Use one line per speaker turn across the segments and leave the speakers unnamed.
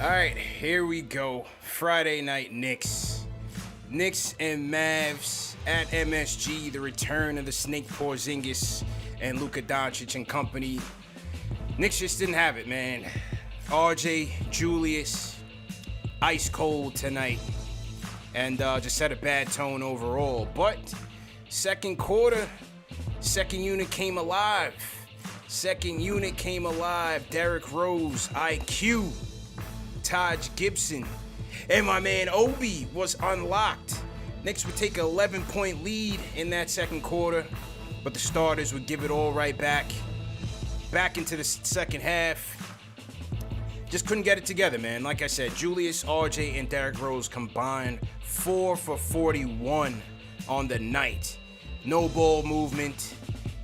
All right, here we go. Friday night Knicks. Knicks and Mavs at MSG. The return of the Snake Porzingis and Luka Doncic and company. Knicks just didn't have it, man. RJ, Julius, ice cold tonight. And just set a bad tone overall. But second quarter, second unit came alive. Derrick Rose, IQ. Taj Gibson, and my man Obi was unlocked. Knicks would take an 11-point lead in that second quarter, but the starters would give it all right back into the second half. Just couldn't get it together, man. Like I said, Julius, RJ, and Derrick Rose combined 4 for 41 on the night. No ball movement,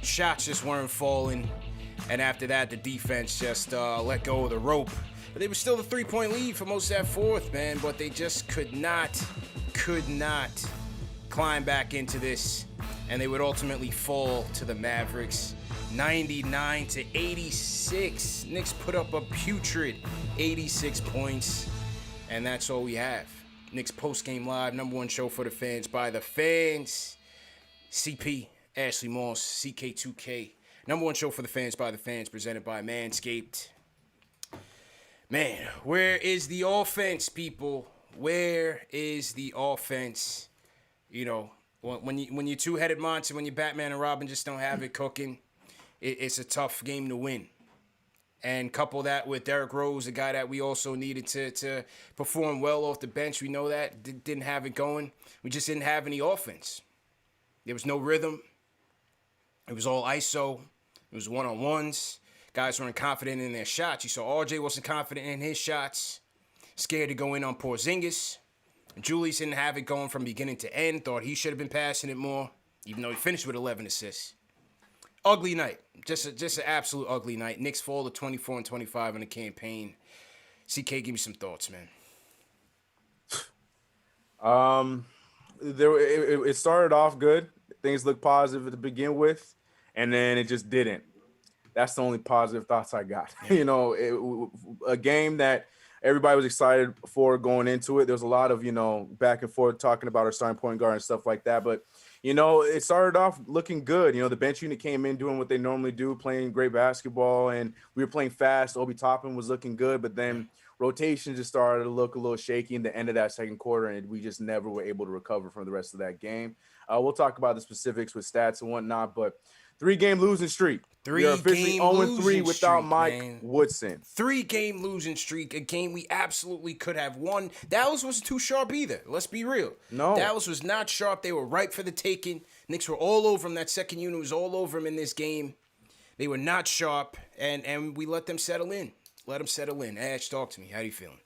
shots just weren't falling, and after that, the defense just let go of the rope. But they were still the 3-point lead for most of that fourth, man. But they just could not climb back into this. And they would ultimately fall to the Mavericks. 99-86. Knicks put up a putrid 86 points. And that's all we have. Knicks post-game live, number one show for the fans, by the fans. CP, Ashley Moss, CK2K. Number one show for the fans, by the fans, presented by Manscaped. Man, where is the offense, people? Where is the offense? You know, when you're two-headed monster, when you're Batman and Robin just don't have it cooking, it's a tough game to win. And couple that with Derrick Rose, a guy that we also needed to perform well off the bench. We know that. Didn't have it going. We just didn't have any offense. There was no rhythm. It was all ISO. It was one-on-ones. Guys weren't confident in their shots. You saw RJ wasn't confident in his shots. Scared to go in on Porzingis. Julius didn't have it going from beginning to end. Thought he should have been passing it more, even though he finished with 11 assists. Ugly night. Just an absolute ugly night. Knicks fall to 24-25 in the campaign. CK, give me some thoughts, man.
It started off good. Things looked positive to begin with, and then it just didn't. That's the only positive thoughts I got. You a game that everybody was excited for going into it. There was a lot of, back and forth talking about our starting point guard and stuff like that. But, it started off looking good. The bench unit came in doing what they normally do, playing great basketball, and we were playing fast. Obi Toppin was looking good, but then rotation just started to look a little shaky in the end of that second quarter, and we just never were able to recover from the rest of that game. We'll talk about the specifics with stats and whatnot, but 3-game losing streak. We are officially 0-3 without Mike Woodson.
3-game losing streak, a game we absolutely could have won. Dallas wasn't too sharp either. Let's be real.
No.
Dallas was not sharp. They were ripe for the taking. Knicks were all over them. That second unit was all over them in this game. They were not sharp, and we let them settle in. Ash, talk to me. How are you feeling?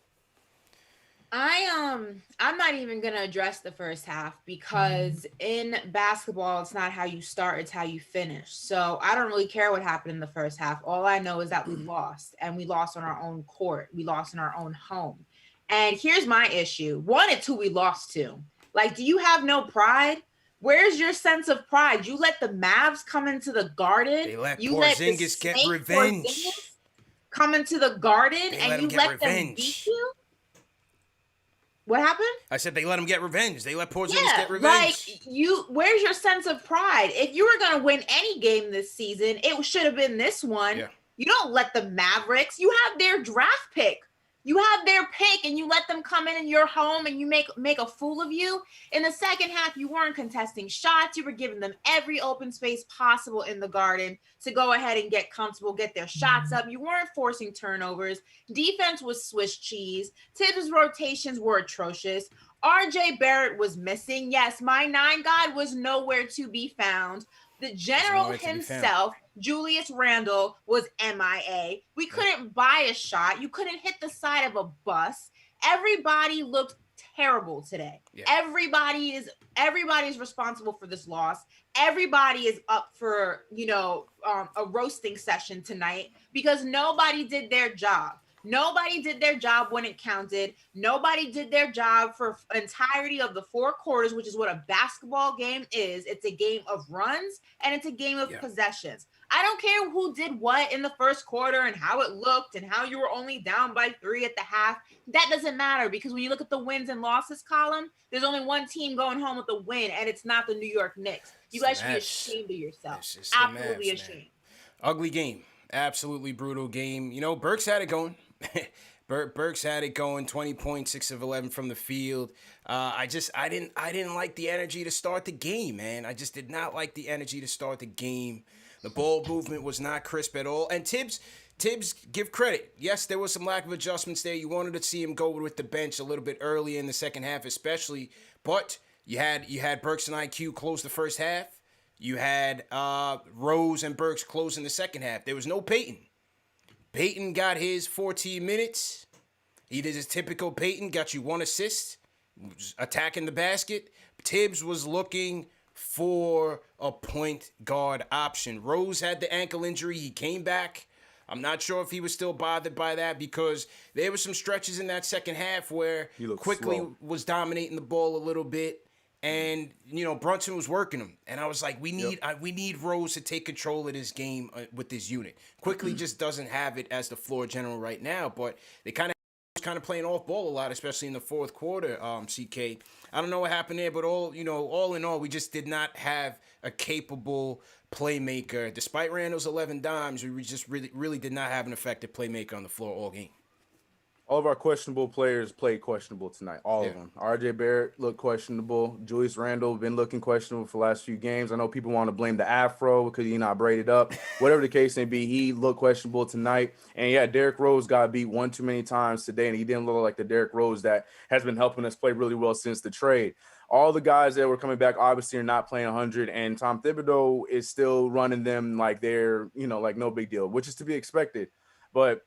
I'm not even gonna address the first half because in basketball it's not how you start, it's how you finish. So I don't really care what happened in the first half. All I know is that we lost, and we lost on our own court. We lost in our own home. And here's my issue. 1 and 2 we lost to. Like, do you have no pride? Where's your sense of pride? You let the Mavs come into the Garden.
They let
you
Porzingis get revenge.
Porzingis come into the Garden, and you let them beat you? What happened?
I said they let him get revenge. They let Porzingis get revenge.
Where's your sense of pride? If you were going to win any game this season, it should have been this one. Yeah. You don't let the Mavericks. You have their draft pick. You have their pick, and you let them come in your home, and you make a fool of you. In the second half, you weren't contesting shots. You were giving them every open space possible in the Garden to go ahead and get comfortable, get their shots up. You weren't forcing turnovers. Defense was Swiss cheese. Tibbs' rotations were atrocious. RJ Barrett was missing. Yes, my 9 guy was nowhere to be found. The general himself, Julius Randle, was MIA. We couldn't buy a shot. You couldn't hit the side of a bus. Everybody looked terrible today. Yeah. Everybody's responsible for this loss. Everybody is up for, a roasting session tonight because nobody did their job. Nobody did their job when it counted. Nobody did their job for entirety of the 4 quarters, which is what a basketball game is. It's a game of runs and it's a game of possessions. I don't care who did what in the first quarter and how it looked and how you were only down by 3 at the half. That doesn't matter because when you look at the wins and losses column, there's only one team going home with the win, and it's not the New York Knicks. You guys should be ashamed of yourself. Absolutely ashamed.
Ugly game. Absolutely brutal game. You know, Burks had it going. Burks had it going, 20 points, 6 of 11 from the field. I didn't like the energy to start the game, man. I just did not like the energy to start the game. The ball movement was not crisp at all. And Tibbs, give credit. Yes, there was some lack of adjustments there. You wanted to see him go with the bench a little bit early in the second half, especially. But you had Burks and IQ close the first half. You had Rose and Burks closing the second half. There was no Payton. Payton got his 14 minutes. He did his typical Payton, got you 1 assist, attacking the basket. Tibbs was looking for a point guard option. Rose had the ankle injury. He came back. I'm not sure if he was still bothered by that because there were some stretches in that second half where Quickly was dominating the ball a little bit. And, you know, Brunson was working him. And I was like, we need Rose to take control of this game with this unit. Quickly just doesn't have it as the floor general right now. But they kind of playing off ball a lot, especially in the fourth quarter, CK. I don't know what happened there, but all in all, we just did not have a capable playmaker. Despite Randle's 11 dimes, we just really did not have an effective playmaker on the floor all game.
All of our questionable players played questionable tonight. All of them. RJ Barrett looked questionable. Julius Randle been looking questionable for the last few games. I know people want to blame the afro because he's not braided up. Whatever the case may be, he looked questionable tonight. And yeah, Derrick Rose got beat one too many times today, and he didn't look like the Derrick Rose that has been helping us play really well since the trade. All the guys that were coming back obviously are not playing 100, and Tom Thibeodeau is still running them like they're, like no big deal, which is to be expected. But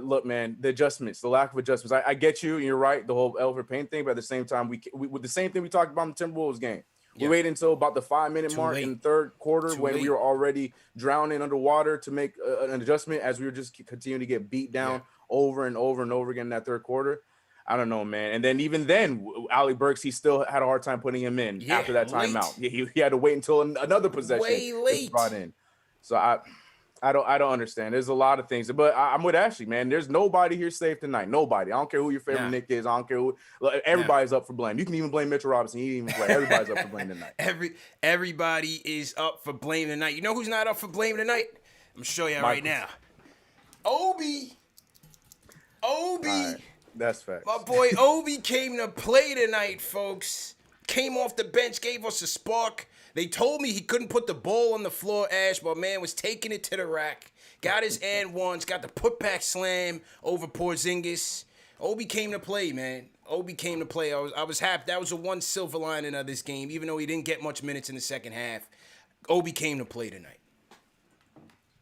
look, man, the adjustments, the lack of adjustments. I get you. You're right. The whole Elfrid Payton thing. But at the same time, we with the same thing we talked about in the Timberwolves game. We waited until about the 5-minute mark in the third quarter when we were already drowning underwater to make an adjustment as we were just continuing to get beat down over and over and over again in that third quarter. I don't know, man. And then even then, Alec Burks, he still had a hard time putting him in after that timeout. He had to wait until another possession was brought in. So I don't understand. There's a lot of things, but I'm with Ashley, man. There's nobody here safe tonight. Nobody. I don't care who your favorite Knick is. I don't care who. Everybody's up for blame. You can even blame Mitchell Robinson. He didn't even play. Everybody's up for blame tonight.
Everybody is up for blame tonight. You know who's not up for blame tonight? I'm gonna show you right now. Obi.
Right. That's facts.
My boy Obi came to play tonight, folks. Came off the bench, gave us a spark. They told me he couldn't put the ball on the floor, Ash, but man was taking it to the rack. Got his and ones, got the putback slam over Porzingis. Obi came to play, man. Obi came to play. I was happy. That was the one silver lining of this game, even though he didn't get much minutes in the second half. Obi came to play tonight.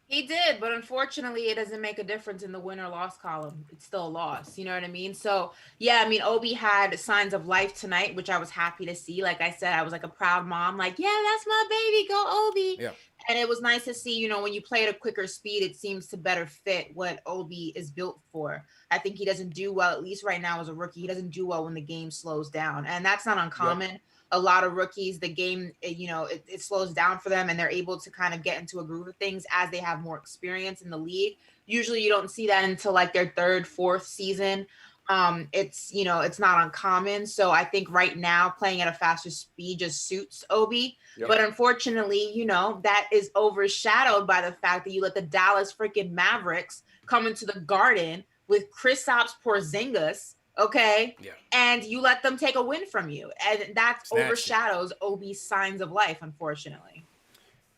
He did, but unfortunately, it doesn't make a difference in the win or loss column. It's still a loss. You know what I mean? So, yeah, I mean, Obi had signs of life tonight, which I was happy to see. Like I said, I was like a proud mom, like, yeah, that's my baby. Go, Obi. Yeah. And it was nice to see, when you play at a quicker speed, it seems to better fit what Obi is built for. I think he doesn't do well, at least right now as a rookie. He doesn't do well when the game slows down. And that's not uncommon. Yep. A lot of rookies, the game, it slows down for them and they're able to kind of get into a groove of things as they have more experience in the league. Usually you don't see that until like their third, fourth season. It's not uncommon. So I think right now playing at a faster speed just suits Obi. Yep. But unfortunately, that is overshadowed by the fact that you let the Dallas freaking Mavericks come into the Garden with Kristaps Porzingis. Okay. Yeah. And you let them take a win from you. And that overshadows Obi's signs of life, unfortunately.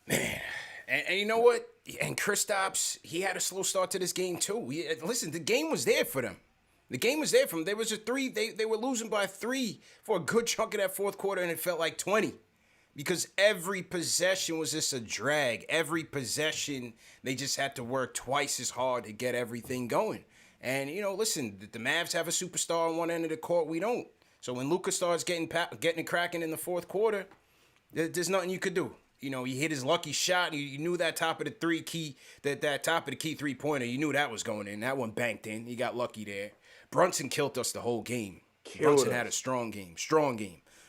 Man. And you know what? And Kristaps, he had a slow start to this game too. Listen, the game was there for them. The game was there for them. There was a 3. They were losing by 3 for a good chunk of that fourth quarter, and it felt like 20. Because every possession was just a drag. Every possession, they just had to work twice as hard to get everything going. And, listen, the Mavs have a superstar on one end of the court. We don't. So when Luka starts getting it cracking in the fourth quarter, there's nothing you could do. He hit his lucky shot. You knew that top of the key 3-pointer. You knew that was going in. That one banked in. He got lucky there. Brunson killed us the whole game. Brunson had a strong game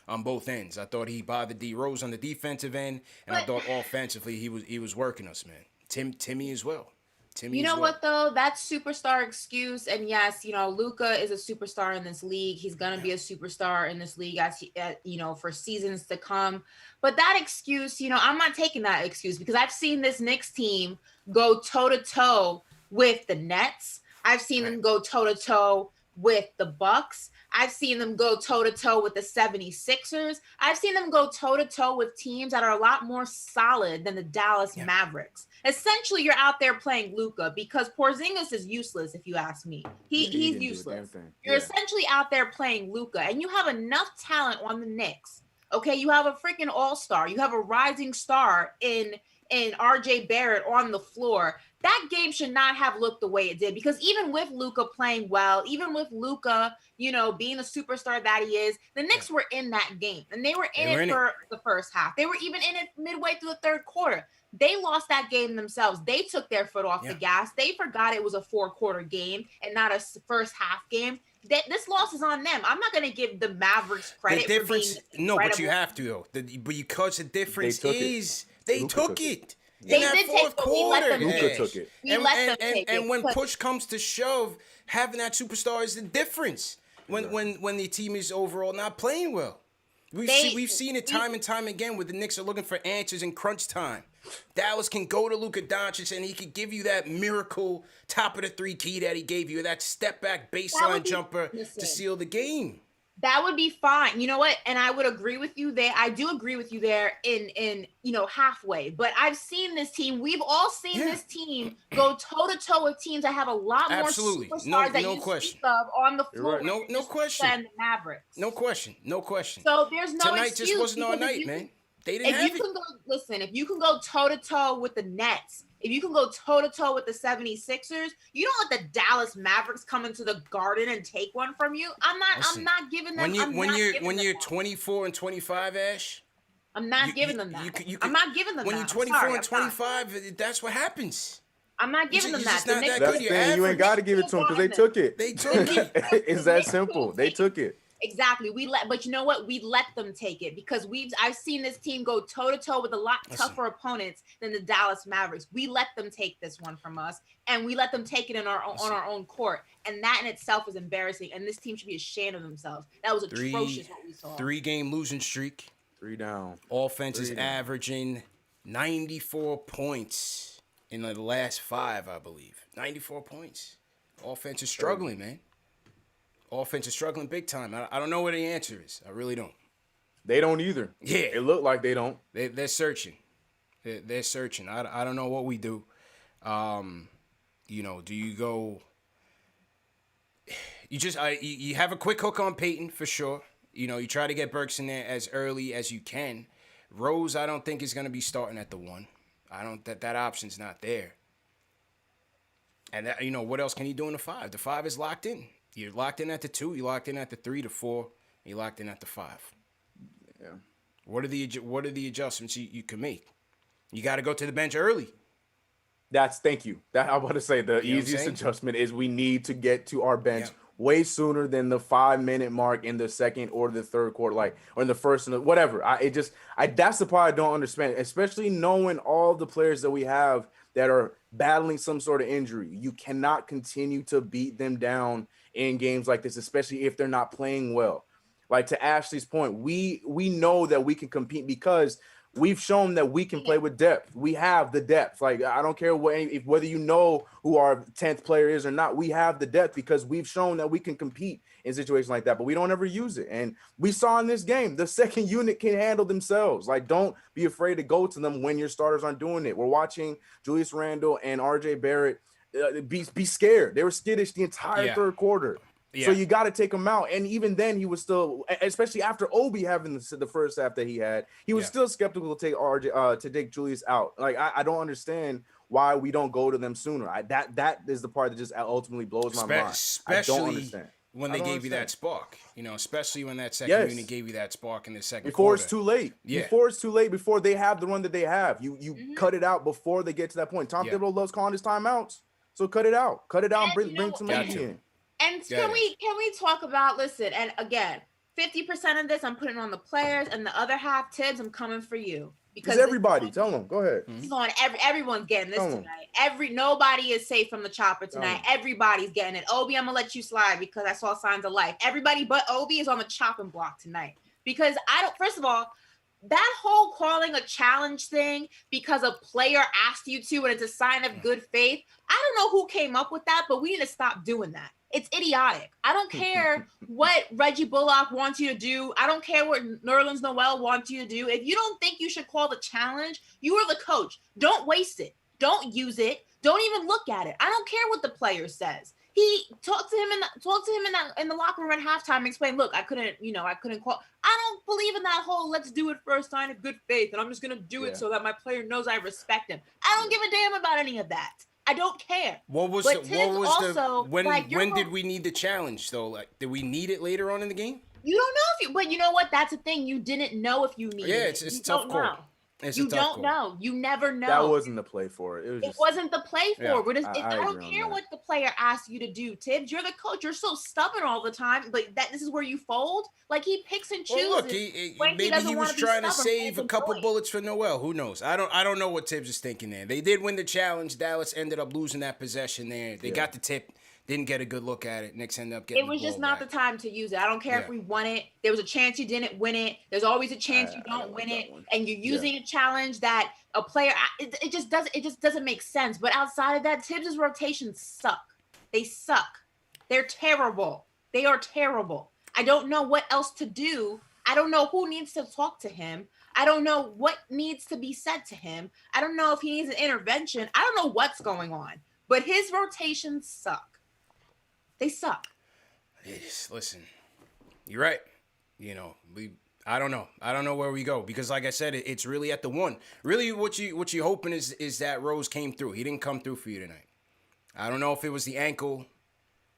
on both ends. I thought he bothered D Rose on the defensive end, and I thought offensively he was working us, man. Timmy as well.
You know what though? That superstar excuse, and yes, Luka is a superstar in this league. He's gonna be a superstar in this league as for seasons to come. But that excuse, I'm not taking that excuse because I've seen this Knicks team go toe to toe with the Nets. I've seen them go toe to toe with the Bucks. I've seen them go toe-to-toe with the 76ers. I've seen them go toe-to-toe with teams that are a lot more solid than the Dallas Mavericks. Essentially, you're out there playing Luka because Porzingis is useless, if you ask me. He's useless. You're essentially out there playing Luka, and you have enough talent on the Knicks. Okay, you have a freaking all-star. You have a rising star in RJ Barrett on the floor. That game should not have looked the way it did because even with Luka playing well, even with Luka, being the superstar that he is, the Knicks were in that game and they were in it for the first half. They were even in it midway through the third quarter. They lost that game themselves. They took their foot off the gas. They forgot it was a 4-quarter game and not a first half game. This loss is on them. I'm not going to give the Mavericks credit for being incredible.
But you have to though. Because the difference is they took it.
They did take it. We let them
took it.
We let them take it.
And when push comes to shove, having that superstar is the difference. When the team is overall not playing well. We've seen it time and time again where the Knicks are looking for answers in crunch time. Dallas can go to Luka Doncic and he could give you that miracle top of the 3 key that he gave you, that step back baseline jumper to seal the game.
That would be fine. You know what? And I would agree with you there. I do agree with you there in halfway. But I've seen this team. We've all seen this team go toe-to-toe with teams that have a lot more superstars that you speak of on the floor.
Right.
No question.
Than the Mavericks.
No question.
So there's no
Tonight
excuse.
Just wasn't our night, man. They didn't have it.
If you can go toe-to-toe with the Nets, if you can go toe-to-toe with the 76ers, you don't let the Dallas Mavericks come into the Garden and take one from you. I'm not giving them.
When you're 24 and 25, Ash,
I'm not giving them that. I'm not giving them that.
When you're 24 and 25, that's what happens.
I'm not giving them that.
That's the thing. You ain't got to give it to them because they took it.
They took it.
It's that simple. They took it.
Exactly. But you know what? We let them take it because I've seen this team go toe to toe with a lot tougher opponents than the Dallas Mavericks. We let them take this one from us, and we let them take it on our own court, and that in itself is embarrassing. And this team should be ashamed of themselves. That was atrocious what we saw.
3-game losing streak.
3 down.
Offense is averaging 94 points in the last 5, I believe. 94 points. Offense is struggling, man. Offense is struggling big time. I don't know what the answer is. I really don't.
They don't either.
Yeah.
It looked like they don't.
They're searching. They're searching. I don't know what we do. Do you go... You have a quick hook on Payton for sure. You try to get Burks in there as early as you can. Rose, I don't think is going to be starting at the 1. That option's not there. And what else can he do in the 5? The 5 is locked in. You're locked in at the 2. You're locked in at the 3 to 4. You're locked in at the 5.
Yeah.
What are the adjustments you can make? You got to go to the bench early.
Thank you. I'm about to say the easiest adjustment is we need to get to our bench way sooner than the 5-minute mark in the second or the third quarter, or in the first and whatever. That's the part I don't understand, especially knowing all the players that we have that are battling some sort of injury. You cannot continue to beat them down in games like this, especially if they're not playing well. Like to Ashley's point, we know that we can compete because we've shown that we can play with depth. We have the depth. Like, I don't care whether you know who our 10th player is or not. We have the depth because we've shown that we can compete in situations like that, but we don't ever use it. And we saw in this game, the second unit can handle themselves. Like, don't be afraid to go to them when your starters aren't doing it. We're watching Julius Randle and RJ Barrett be scared. They were skittish the entire third quarter. Yeah. So you got to take him out. And even then he was still, especially after Obi having the first half that he had, he was still skeptical to take Julius out. Like, I don't understand why we don't go to them sooner. That is the part that just ultimately blows my mind. I don't understand.
When they gave you that spark, especially when that second unit gave you that spark in the second
before
quarter.
It's too late. Yeah. Before it's too late, before they have the run that they have. You cut it out before they get to that point. Tom Thibeodeau loves calling his timeouts. So cut it out. Cut it out and bring some energy in.
And can we talk about, listen, and again, 50% of this I'm putting on the players and the other half, Tibbs, I'm coming for you. because
everybody. Tell them. Go ahead.
This is on everyone's getting this tonight. Nobody is safe from the chopper tonight. Everybody's getting it. Obi, I'm gonna let you slide because I saw signs of life. Everybody but Obi is on the chopping block tonight. Because first of all, that whole calling a challenge thing because a player asked you to and it's a sign of good faith. I don't know who came up with that, but we need to stop doing that. It's idiotic. I don't care what Reggie Bullock wants you to do. I don't care what Nerlens Noel wants you to do. If you don't think you should call the challenge, you are the coach. Don't waste it. Don't use it. Don't even look at it. I don't care what the player says. He talked to him in the locker room at halftime and explained, look, I couldn't call. I don't believe in that whole let's do it for a sign of good faith. And I'm just going to do it so that my player knows I respect him. I don't give a damn about any of that. I don't care.
When did we need the challenge though? Like, did we need it later on in the game?
You don't know but you know what? That's the thing. You didn't know if you needed it.
Yeah, it's a tough call.
You don't know. You never know.
That wasn't the play for it.
It wasn't the play for it. I don't care what the player asks you to do, Tibbs. You're the coach. You're so stubborn all the time, but this is where you fold. Like, he picks and chooses.
Well, look, maybe he was trying to save a couple bullets for Noel. Who knows? I don't know what Tibbs is thinking there. They did win the challenge. Dallas ended up losing that possession there. They got the tip. Didn't get a good look at it. Knicks ended up getting.
It was just not the time to use it. I don't care if we won it. There was a chance you didn't win it. There's always a chance you don't win it, and you're using a challenge that a player. It just doesn't make sense. But outside of that, Tibbs' rotations suck. They suck. They're terrible. They are terrible. I don't know what else to do. I don't know who needs to talk to him. I don't know what needs to be said to him. I don't know if he needs an intervention. I don't know what's going on. But his rotations suck. They suck.
Listen, you're right. I don't know. I don't know where we go because, like I said, it's really at the one. Really, what you hoping is that Rose came through. He didn't come through for you tonight. I don't know if it was the ankle.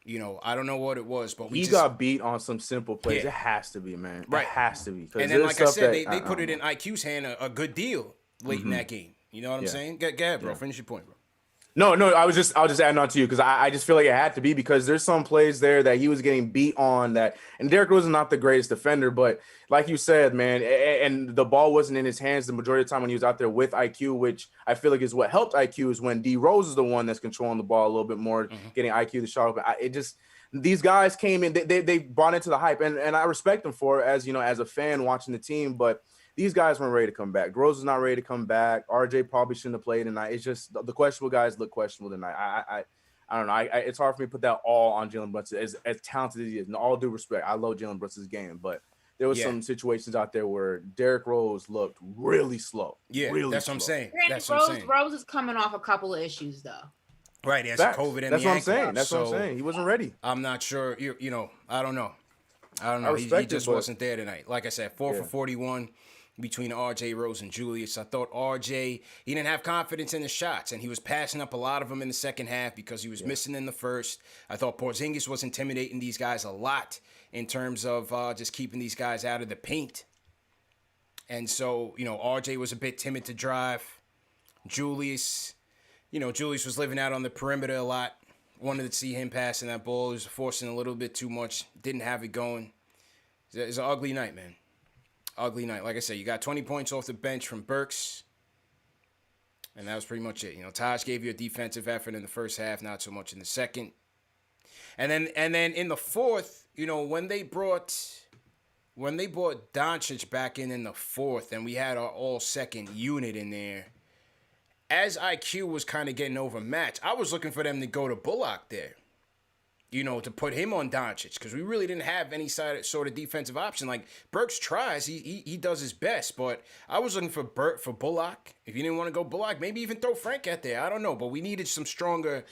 I don't know what it was, but he
got beat on some simple plays. It has to be, man.
Right,
it has to be.
And then, like I said, they put it in IQ's hand a good deal late in that game. You know what I'm saying? Go ahead, bro. Finish your point, bro.
No, I was just adding on to you because I just feel like it had to be because there's some plays there that he was getting beat on that, and Derrick Rose is not the greatest defender, but like you said, man, and the ball wasn't in his hands the majority of the time when he was out there with IQ, which I feel like is what helped IQ is when D Rose is the one that's controlling the ball a little bit more, getting IQ the shot open. These guys came in, they brought into the hype, and I respect them for it as a fan watching the team, but these guys weren't ready to come back. Rose was not ready to come back. RJ probably shouldn't have played tonight. It's just the questionable guys look questionable tonight. I don't know. It's hard for me to put that all on Jalen Brunson as talented as he is. In all due respect, I love Jalen Brunson's game, but there was some situations out there where Derrick Rose looked really slow.
Yeah,
really
that's
slow.
what I'm saying.
Rose is coming off a couple of issues though.
Right, he has COVID and
that's
the
what I'm
ankle.
saying. That's what I'm saying. He wasn't ready.
I'm not sure. I don't know. He just wasn't there tonight. Like I said, 4 for 41. Between RJ, Rose, and Julius. I thought RJ, he didn't have confidence in the shots, and he was passing up a lot of them in the second half because he was missing in the first. I thought Porzingis was intimidating these guys a lot in terms of just keeping these guys out of the paint. And so, RJ was a bit timid to drive. Julius was living out on the perimeter a lot. Wanted to see him passing that ball. He was forcing a little bit too much. Didn't have it going. It's an ugly night, man. Ugly night. Like I said, you got 20 points off the bench from Burks. And that was pretty much it. Taj gave you a defensive effort in the first half, not so much in the second. And then in the fourth, when they brought Doncic back in the fourth and we had our all second unit in there, as IQ was kind of getting overmatched, I was looking for them to go to Bullock there. To put him on Doncic because we really didn't have any sort of defensive option. Like Burks tries, he does his best, but I was looking for Bullock. If you didn't want to go Bullock, maybe even throw Frank out there. I don't know, but we needed some stronger.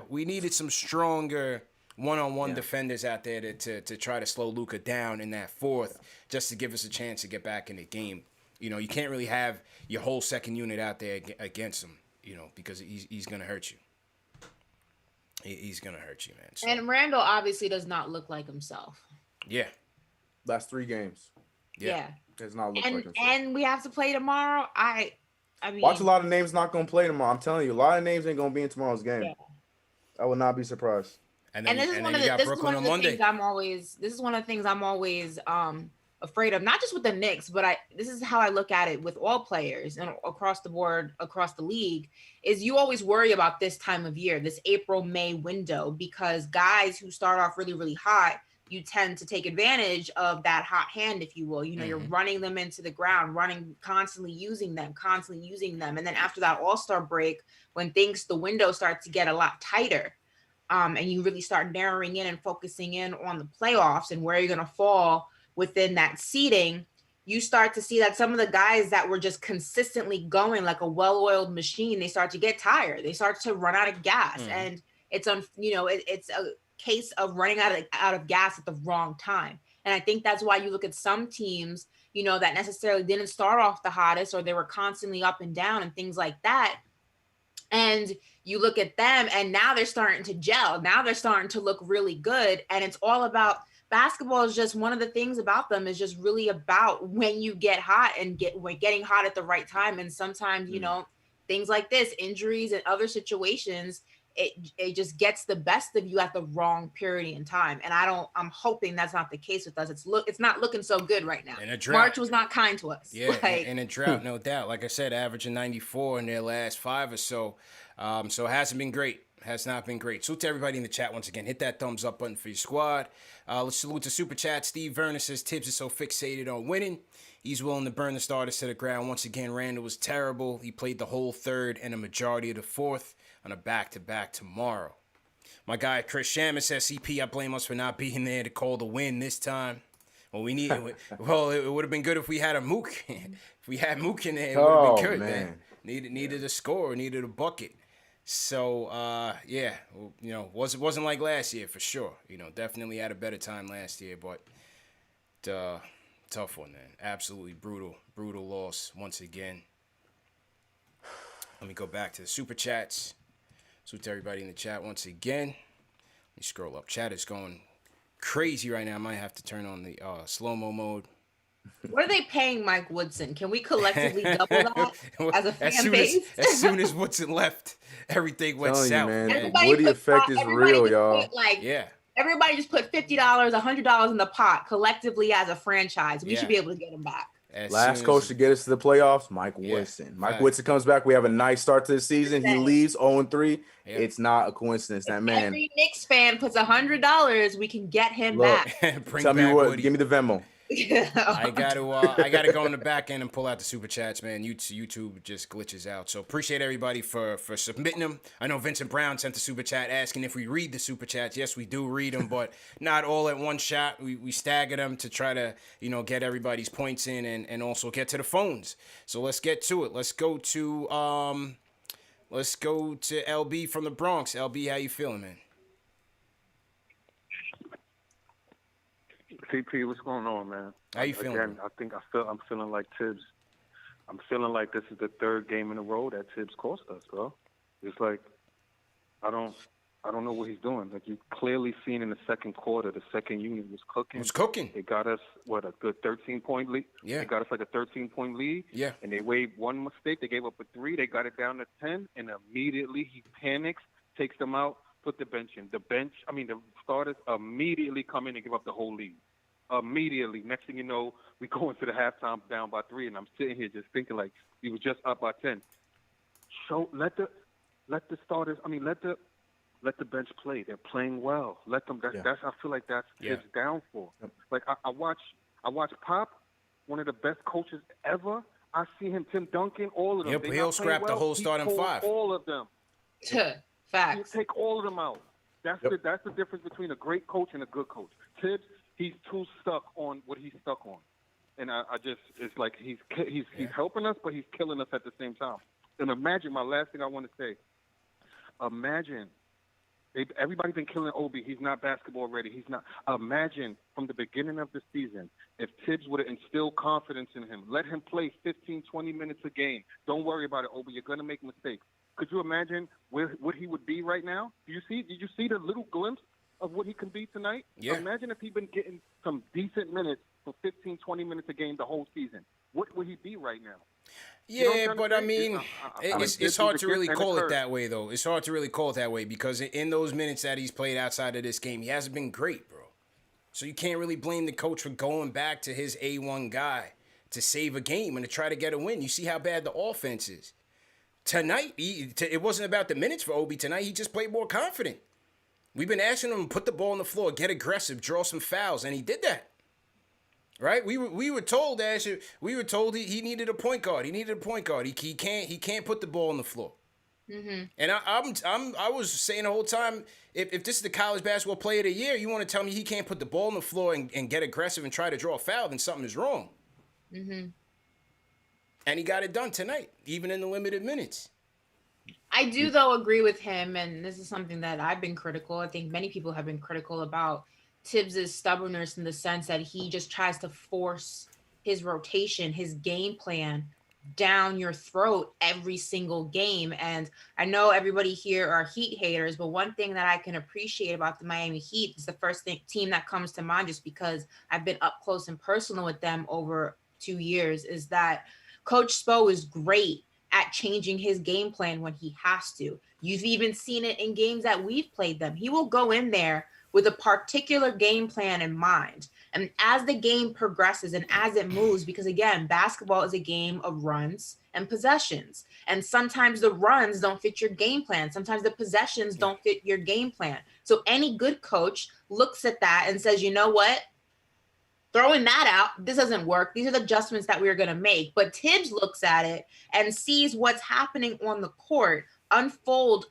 We needed some stronger one-on-one defenders out there to try to slow Luka down in that fourth, just to give us a chance to get back in the game. You can't really have your whole second unit out there against him. Because he's gonna hurt you. He's going to hurt you, man. So.
And Randle obviously does not look like himself.
Yeah.
Last 3 games.
Yeah.
Does not look like himself.
And we have to play tomorrow. I mean.
Watch a lot of names not going to play tomorrow. I'm telling you, a lot of names ain't going to be in tomorrow's game. Yeah. I would not be surprised.
And this is one of the things I'm always
afraid of, not just with the Knicks, but this is how I look at it with all players and across the board, across the league, is you always worry about this time of year, this April, May window, because guys who start off really, really hot, you tend to take advantage of that hot hand, if you will. You know, you're running them into the ground, constantly using them. And then after that All-Star break, when the window starts to get a lot tighter, and you really start narrowing in and focusing in on the playoffs and where you're going to fall within that seeding, you start to see that some of the guys that were just consistently going like a well-oiled machine, they start to get tired. They start to run out of gas. And it's it's a case of running out of gas at the wrong time. And I think that's why you look at some teams, that necessarily didn't start off the hottest, or they were constantly up and down and things like that. And you look at them and now they're starting to gel. Now they're starting to look really good. And it's all about basketball. Is just one of the things about them is just really about when you get hot and getting hot at the right time. And sometimes, things like this, injuries and other situations, it just gets the best of you at the wrong period in time. And I'm hoping that's not the case with us. It's not looking so good right now. March was not kind to us.
Yeah, in a drought, no doubt. Like I said, averaging 94 in their last 5 or so. So it hasn't been great. Has not been great. So to everybody in the chat, once again, hit that thumbs up button for your squad. Let's salute the super chat. Steve Vernon says Tibbs is so fixated on winning, he's willing to burn the starters to the ground. Once again, Randle was terrible. He played the whole third and a majority of the fourth on a back-to-back tomorrow. My guy Chris Shammer says, CP, I blame us for not being there to call the win this time. Well, it would have been good if we had a Mook. If we had Mook in there, it would have been good, man. Needed a score, needed a bucket. So, wasn't like last year for sure. Definitely had a better time last year, but tough one, man. Absolutely brutal loss once again. Let me go back to the super chats. Salute to everybody in the chat once again. Let me scroll up. Chat is going crazy right now. I might have to turn on the slow-mo mode.
What are they paying Mike Woodson? Can we collectively double that as a fan base?
As soon as Woodson left, everything went south.
Man. Woody effect is real, y'all.
Everybody just put $50, $100 in the pot collectively as a franchise. We should be able to get him back.
Last coach to get us to the playoffs, Mike Woodson. Mike Woodson comes back. We have a nice start to the season. He leaves 0-3. It's not a coincidence. That man.
Every Knicks fan puts $100. We can get him back.
Tell me what. Woody. Give me the Venmo.
I gotta go in the back end and pull out the super chats, man. YouTube just glitches out. So appreciate everybody for submitting them. I know Vincent Brown sent the super chat asking if we read the super chats. Yes, we do read them, but not all at one shot. We stagger them to try to get everybody's points in and also get to the phones. So let's get to it. Let's go to LB from the Bronx. LB, how you feeling, man?
CP, what's going on, man?
How you feeling?
Again, I'm feeling like Tibbs. I'm feeling like this is the third game in a row that Tibbs cost us, bro. It's like I don't know what he's doing. Like you clearly seen in the second quarter, the second unit was cooking. It got us a good 13-point lead.
Yeah.
It got us like a 13-point lead.
Yeah.
And they made one mistake. They gave up a 3. They got it down to 10, and immediately he panics, takes them out, put the bench in. The starters immediately come in and give up the whole lead. Immediately. Next thing you know, we go into the halftime down by 3, and I'm sitting here just thinking like we were just up by 10. Let the starters. Let the bench play. They're playing well. Let them. That's. I feel like that's his downfall. Yep. Like I watch Pop, one of the best coaches ever. I see him, Tim Duncan, all of them.
Yep, he'll scrap the whole starting 5.
All of them.
Facts.
You take all of them out. That's the difference between a great coach and a good coach. Tibbs, he's too stuck on what he's stuck on, and it's like he's helping us, but he's killing us at the same time. And imagine, my last thing I want to say. Imagine, everybody's been killing Obi. He's not basketball ready. He's not. Imagine from the beginning of the season, if Tibbs would have instilled confidence in him, let him play 15, 20 minutes a game. Don't worry about it, Obi. You're gonna make mistakes. Could you imagine what he would be right now? Did you see the little glimpse of what he can be tonight?
Yeah.
Imagine if he'd been getting some decent minutes for 15, 20 minutes a game the whole season. What would he be right now?
Yeah, but I mean, it's hard to really call it that way, though. It's hard to really call it that way because in those minutes that he's played outside of this game, he hasn't been great, bro. So you can't really blame the coach for going back to his A1 guy to save a game and to try to get a win. You see how bad the offense is. Tonight, it wasn't about the minutes for Obi tonight. He just played more confident. We've been asking him to put the ball on the floor, get aggressive, draw some fouls, and he did that. Right? We were told he needed a point guard. He needed a point guard. He can't put the ball on the floor. Mm-hmm. And I was saying the whole time, if this is the college basketball player of the year, you want to tell me he can't put the ball on the floor and get aggressive and try to draw a foul, then something is wrong. Mm-hmm. And he got it done tonight, even in the limited minutes.
I do, though, agree with him, and this is something that I've been critical. I think many people have been critical about Tibbs' stubbornness in the sense that he just tries to force his rotation, his game plan down your throat every single game. And I know everybody here are Heat haters, but one thing that I can appreciate about the Miami Heat is the first team that comes to mind, just because I've been up close and personal with them over 2 years, is that Coach Spo is great at changing his game plan when he has to. You've even seen it in games that we've played them. He will go in there with a particular game plan in mind. And as the game progresses and as it moves, because again, basketball is a game of runs and possessions. And sometimes the runs don't fit your game plan. Sometimes the possessions don't fit your game plan. So any good coach looks at that and says, you know what? Throwing that out, this doesn't work. These are the adjustments that we're going to make. But Tibbs looks at it and sees what's happening on the court unfold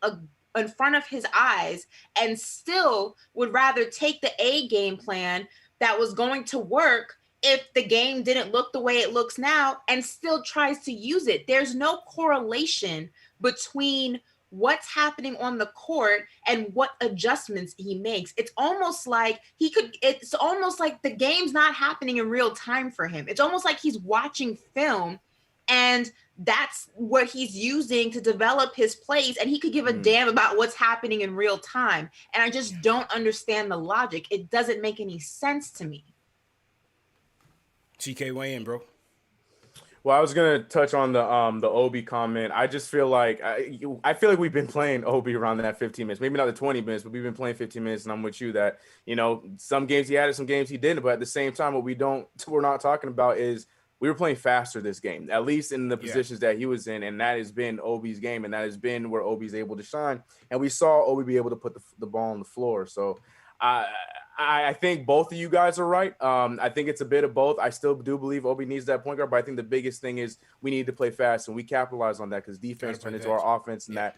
in front of his eyes, and still would rather take the A game plan that was going to work if the game didn't look the way it looks now, and still tries to use it. There's no correlation between what's happening on the court and what adjustments he makes. It's almost like the game's not happening in real time for him. It's almost like he's watching film, and that's what he's using to develop his plays, and he could give a damn about what's happening in real time. And I just don't understand the logic. It doesn't make any sense to me.
TK, weigh in, bro.
Well, I was gonna touch on the Obi comment. I just feel like I feel like we've been playing Obi around that 15 minutes, maybe not the 20 minutes, but we've been playing 15 minutes. And I'm with you that, you know, some games he had it, some games he didn't. But at the same time, what we're not talking about is we were playing faster this game, at least in the positions that he was in, and that has been Obi's game, and that has been where Obi's able to shine. And we saw Obi be able to put the ball on the floor. So I think both of you guys are right. I think it's a bit of both. I still do believe Obi needs that point guard, but I think the biggest thing is we need to play fast, and we capitalize on that because defense turned into our offense in that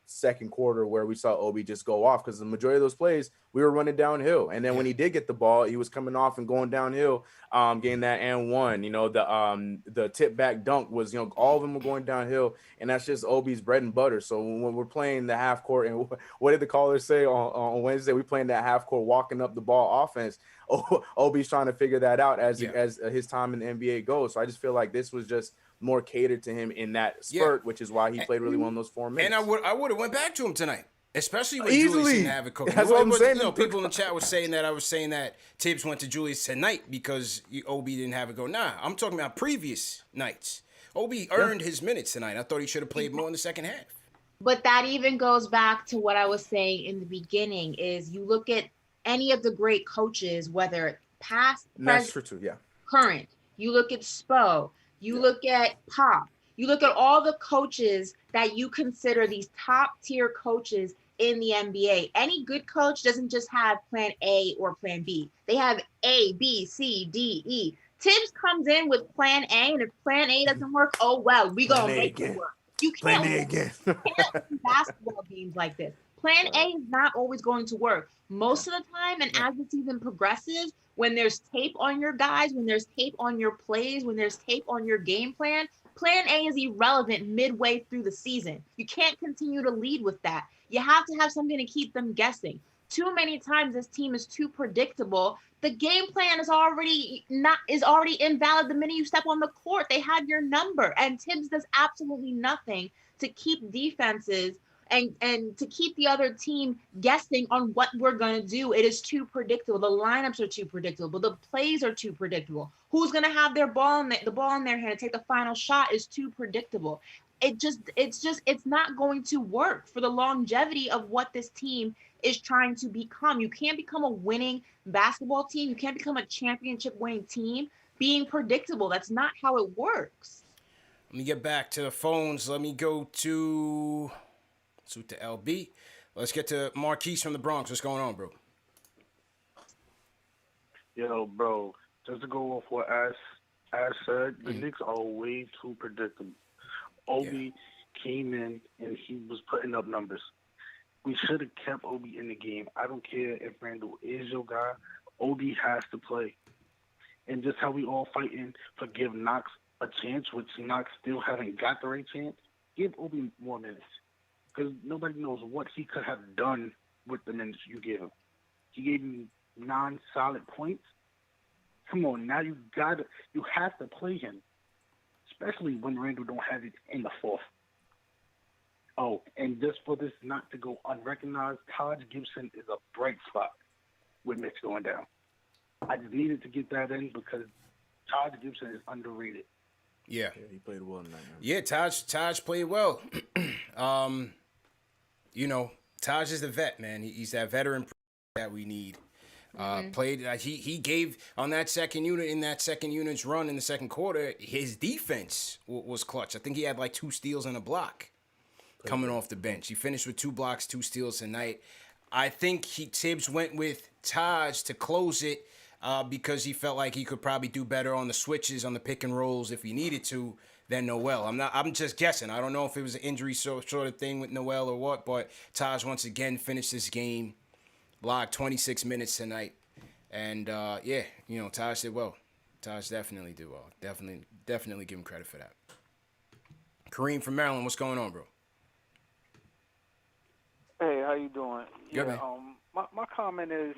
second quarter where we saw Obi just go off, because the majority of those plays we were running downhill, and then when he did get the ball, he was coming off and going downhill, getting that and one. You know, the tip back dunk was, you know, all of them were going downhill, and that's just Obi's bread and butter. So when we're playing the half court, and what did the callers say on Wednesday? We playing that half court walking up the ball offense. Obi's trying to figure that out as his time in the NBA goes. So I just feel like this was just more catered to him in that spurt, which is why he played really well in those 4 minutes.
And I would have went back to him tonight, especially when Julius didn't have it cooking.
That's what I'm saying.
You know, people in the chat were saying that I was saying that Tibbs went to Julius tonight because Obi didn't have it go. Nah, I'm talking about previous nights. Obi earned his minutes tonight. I thought he should have played more in the second half.
But that even goes back to what I was saying in the beginning, is you look at any of the great coaches, whether past, present, current, you look at Spo, you look at Pop, you look at all the coaches that you consider these top tier coaches in the NBA. Any good coach doesn't just have plan A or plan B. They have A, B, C, D, E. Tibbs comes in with plan A, and if plan A doesn't work, oh well, we gonna make it work. You can't win basketball games like this. Plan A is not always going to work. Most of the time, and as the season progresses, when there's tape on your guys, when there's tape on your plays, when there's tape on your game plan, plan A is irrelevant midway through the season. You can't continue to lead with that. You have to have something to keep them guessing. Too many times this team is too predictable. The game plan is already invalid the minute you step on the court. They have your number, and Tibbs does absolutely nothing to keep defenses and to keep the other team guessing on what we're going to do. It is too predictable. The lineups are too predictable. The plays are too predictable. Who's going to have the ball in their hand to take the final shot is too predictable. It's not going to work for the longevity of what this team is trying to become. You can't become a winning basketball team. You can't become a championship winning team being predictable. That's not how it works.
Let me get back to the phones. Let me go to LB. Let's get to Marquise from the Bronx. What's going on, bro?
Yo, bro, just to go off what Ash said, the Knicks are way too predictable. Obi came in and he was putting up numbers. We should have kept Obi in the game. I don't care if Randle is your guy. Obi has to play. And just how we all fighting for give Knox a chance, which Knox still hasn't got the right chance, give Obi more minutes. Because nobody knows what he could have done with the minutes you gave him. He gave you 9 solid points. Come on, now you have to play him, especially when Randle don't have it in the fourth. Oh, and just for this not to go unrecognized, Taj Gibson is a bright spot with Mitch going down. I just needed to get that in because Taj Gibson is underrated.
Yeah,
he played well tonight.
Yeah, Taj played well. Taj is the vet, man. He's that veteran that we need. Played. He gave on that second unit in that second unit's run in the second quarter. His defense was clutch. I think he had like 2 steals and a block coming off the bench. He finished with 2 blocks, 2 steals tonight. I think Tibbs went with Taj to close it because he felt like he could probably do better on the switches, on the pick and rolls if he needed to than Noel. I'm just guessing. I don't know if it was an injury sort of thing with Noel or what, but Taj once again finished this game, logged 26 minutes tonight. And Taj did well. Taj definitely did well. Definitely give him credit for that. Kareem from Maryland, what's going on, bro?
Hey, how you doing?
Good, man.
My comment is,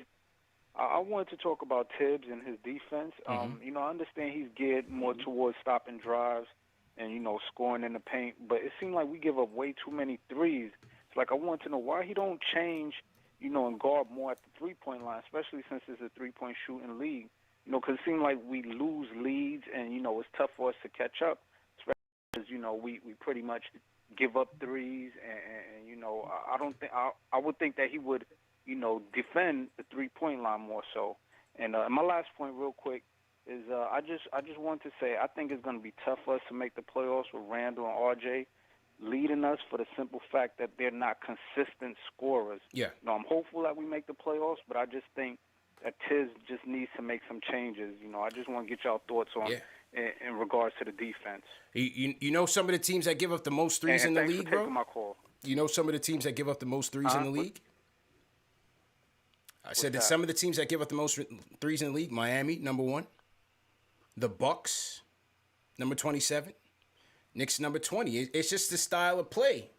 I wanted to talk about Tibbs and his defense. I understand he's geared more towards stopping drives and, scoring in the paint, but it seemed like we give up way too many threes. It's like I want to know why he don't change, and guard more at the three-point line, especially since it's a three-point shooting league. Because it seems like we lose leads and, it's tough for us to catch up, especially because, we pretty much give up threes and I would think that he would, defend the three-point line more so. And my last point real quick is I just want to say I think it's going to be tough for us to make the playoffs with Randle and RJ leading us for the simple fact that they're not consistent scorers.
Yeah.
I'm hopeful that we make the playoffs, but I just think that Tiz just needs to make some changes. I just want to get y'all thoughts on in regards to the defense.
You know some of the teams that give up the most threes in the league,
for taking
bro?
My call.
You know some of the teams that give up the most threes in the league? I said that some of the teams that give up the most threes in the league, Miami, number 1. The Bucks, number 27. Knicks, number 20. It's just the style of play.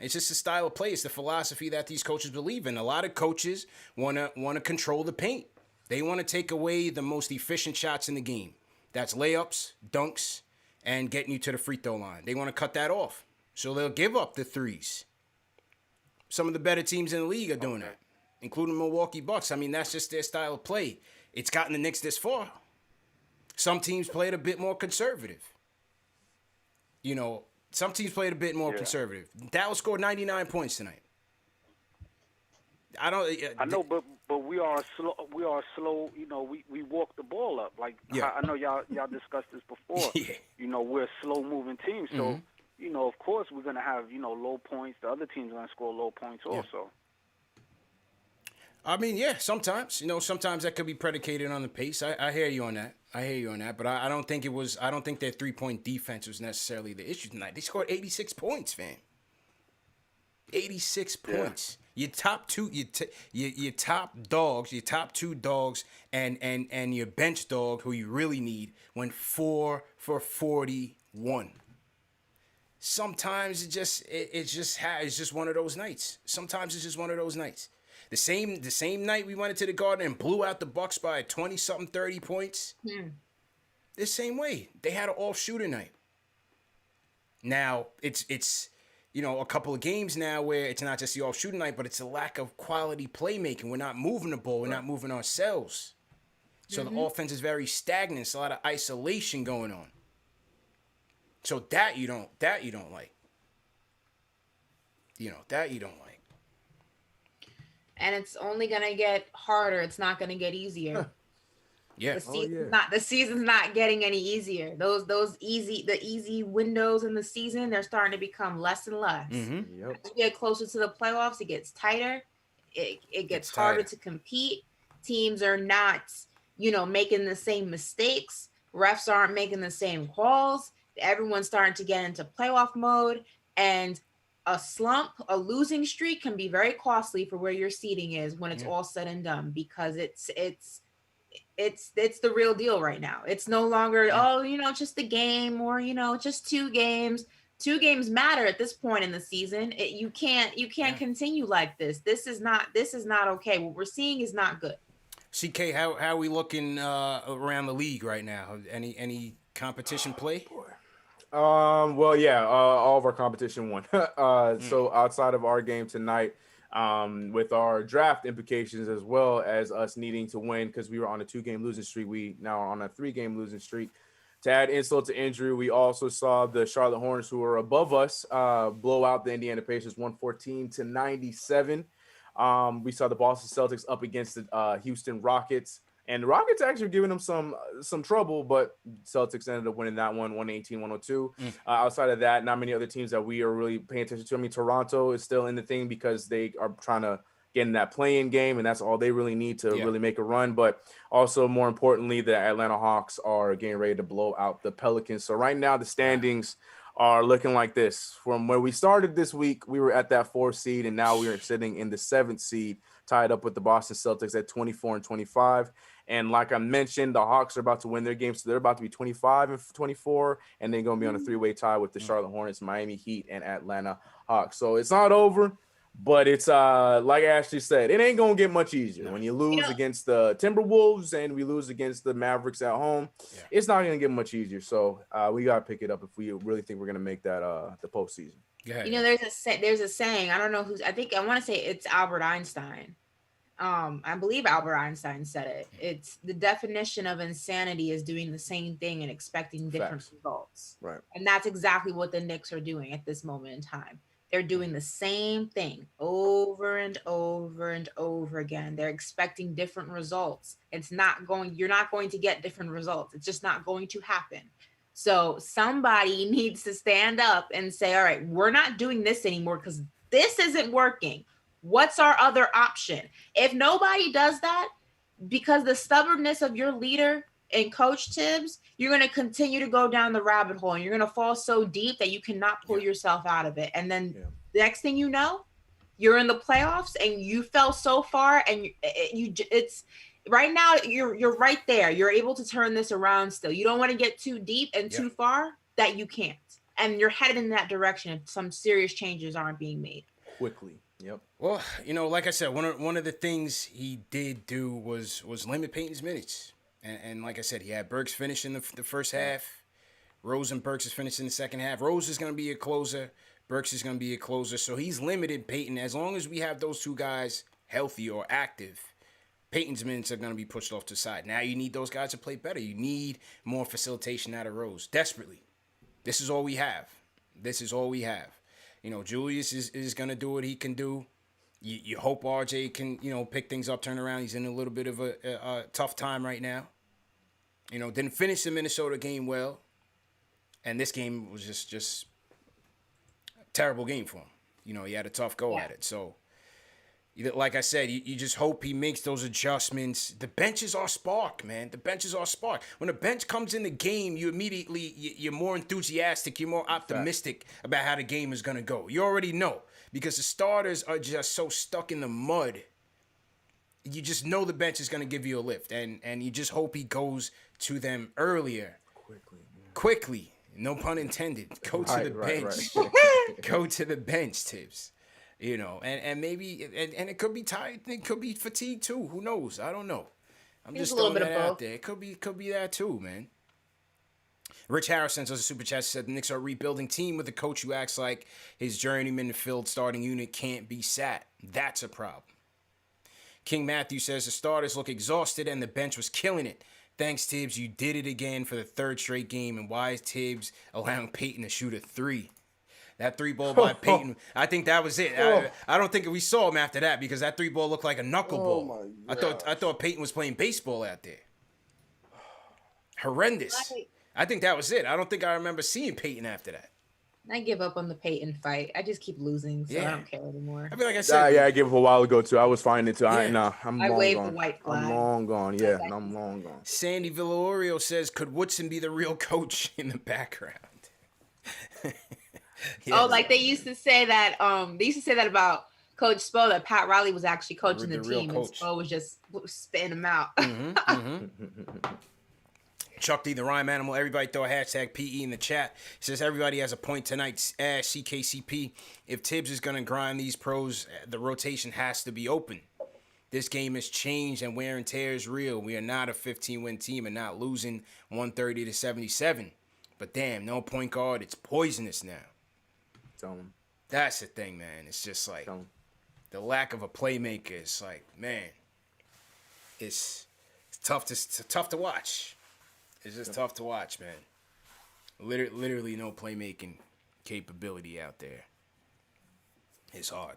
It's just the style of play. It's the philosophy that these coaches believe in. A lot of coaches want to control the paint. They want to take away the most efficient shots in the game. That's layups, dunks, and getting you to the free throw line. They want to cut that off. So they'll give up the threes. Some of the better teams in the league are doing that, including Milwaukee Bucks. I mean, that's just their style of play. It's gotten the Knicks this far. Some teams played a bit more conservative. Some teams played a bit more conservative. Dallas scored 99 points tonight. I
know, but we are slow. We are slow. We walk the ball up. Like I know y'all discussed this before. We're a slow moving team. So of course we're gonna have low points. The other team's gonna score low points also.
I mean, sometimes sometimes that could be predicated on the pace. I hear you on that. But I don't think it was. I don't think their 3-point defense was necessarily the issue tonight. They scored 86 points, fam. 86 points. Your top two, your top dogs, your top 2 dogs, and your bench dog, who you really need, went 4 for 41. Sometimes it's just one of those nights. Sometimes it's just one of those nights. The same night we went into the Garden and blew out the Bucks by 20-something, 30 points. The same way. They had an off-shooter night. Now, it's a couple of games now where it's not just the off-shooting night, but it's a lack of quality playmaking. We're not moving the ball. We're not moving ourselves. So the offense is very stagnant. It's a lot of isolation going on. So that you don't like. That you don't like.
and it's only gonna get harder. It's not gonna get easier.
Yeah.
The season's not getting any easier. The easy windows in the season, they're starting to become less and less.
Mm-hmm.
Yep.
As we get closer to the playoffs, it gets tighter. It gets harder to compete. Teams are not, making the same mistakes. Refs aren't making the same calls. Everyone's starting to get into playoff mode, and a slump, a losing streak can be very costly for where your seeding is when it's all said and done, because it's the real deal right now. It's no longer, just a game, or, just 2 games. 2 games matter at this point in the season. You can't continue like this. This is not okay. What we're seeing is not good.
CK, how are we looking around the league right now? Any competition play?
Well, yeah, all of our competition won. So outside of our game tonight, with our draft implications, as well as us needing to win because we were on a 2-game losing streak, we now are on a 3-game losing streak. To add insult to injury, we also saw the Charlotte Hornets, who are above us, blow out the Indiana Pacers 114-97. We saw the Boston Celtics up against the Houston Rockets, and the Rockets actually were giving them some trouble, but Celtics ended up winning that one 118-102. Outside of that, not many other teams that we are really paying attention to. I mean, Toronto is still in the thing because they are trying to get in that play-in game, and that's all they really need to really make a run. But also, more importantly, the Atlanta Hawks are getting ready to blow out the Pelicans. So right now, the standings are looking like this. From where we started this week, we were at that 4th seed, and now we are sitting in the 7th seed, tied up with the Boston Celtics at 24-25. And like I mentioned, the Hawks are about to win their game, so they're about to be 25-24, and they're going to be on a 3-way tie with the Charlotte Hornets, Miami Heat, and Atlanta Hawks. So it's not over, but it's like Ashley said, it ain't going to get much easier. When you lose against the Timberwolves and we lose against the Mavericks at home, it's not going to get much easier. So we got to pick it up if we really think we're going to make that the postseason.
There's a saying, I don't know who's, I want to say it's Albert Einstein. I believe Albert Einstein said it. It's the definition of insanity is doing the same thing and expecting different results.
Right.
And that's exactly what the Knicks are doing at this moment in time. They're doing the same thing over and over and over again. They're expecting different results. You're not going to get different results. It's just not going to happen. So somebody needs to stand up and say, all right, we're not doing this anymore because this isn't working. What's our other option? If nobody does that, because the stubbornness of your leader and Coach Tibbs, you're going to continue to go down the rabbit hole, and you're going to fall so deep that you cannot pull yourself out of it. And then the next thing you know, you're in the playoffs and you fell so far, and it's right now you're right there. You're able to turn this around still. You don't want to get too deep and too far that you can't. And you're headed in that direction if some serious changes aren't being made
quickly. Yep.
Well, like I said, one of the things he did do was limit Payton's minutes. And like I said, he had Burks finish in the first half. Rose and Burks is finished in the second half. Rose is going to be a closer. Burks is going to be a closer. So he's limited Payton. As long as we have those 2 guys healthy or active, Payton's minutes are going to be pushed off to the side. Now you need those guys to play better. You need more facilitation out of Rose. Desperately. This is all we have. Julius is going to do what he can do. You hope RJ can, pick things up, turn around. He's in a little bit of a tough time right now. Didn't finish the Minnesota game well. And this game was just a terrible game for him. He had a tough go at it. So, like I said, you just hope he makes those adjustments. The bench is our spark, man. The bench is our spark. When the bench comes in the game, you're more enthusiastic. You're more optimistic about how the game is going to go. You already know. Because the starters are just so stuck in the mud. You just know the bench is going to give you a lift. And you just hope he goes to them earlier. Quickly. No pun intended. Go to the bench. Right. Go to the bench, Tibbs. And maybe, and it could be tired. It could be fatigue too. Who knows? I don't know. I'm just throwing that out there. It could be that too, man. Rich Harris sends us a super chat. Said the Knicks are a rebuilding team with a coach who acts like his journeyman filled starting unit can't be sat. That's a problem. King Matthew says the starters look exhausted and the bench was killing it. Thanks, Tibbs. You did it again for the 3rd straight game. And why is Tibbs allowing Payton to shoot a 3? That 3-ball by Payton, I think that was it. I don't think we saw him after that because that 3-ball looked like a knuckleball. I thought Payton was playing baseball out there. Horrendous. I think that was it. I don't think I remember seeing Payton after that.
I give up on the Payton fight. I just keep losing, so I don't care anymore.
I feel like I said,
I gave up a while ago too. I was fine too. I'm long
waved
gone.
the white flag.
I'm long gone. Yeah, I'm long gone.
Sandy Villario says, "Could Woodson be the real coach in the background?"
Like they used to say that. They used to say that about Coach Spo, that Pat Riley was actually coaching the team, and Spo was just spitting him out.
Chuck D, the rhyme animal. Everybody throw a hashtag PE in the chat. He says everybody has a point tonight. Ask CKCP. If Tibbs is going to grind these pros, the rotation has to be open. This game has changed and wear and tear is real. We are not a 15-win team and not losing 130-77. But damn, no point guard. It's poisonous now. That's the thing, man. It's just like the lack of a playmaker is like, man, it's tough to watch. It's just tough to watch, man. Literally no playmaking capability out there. It's hard.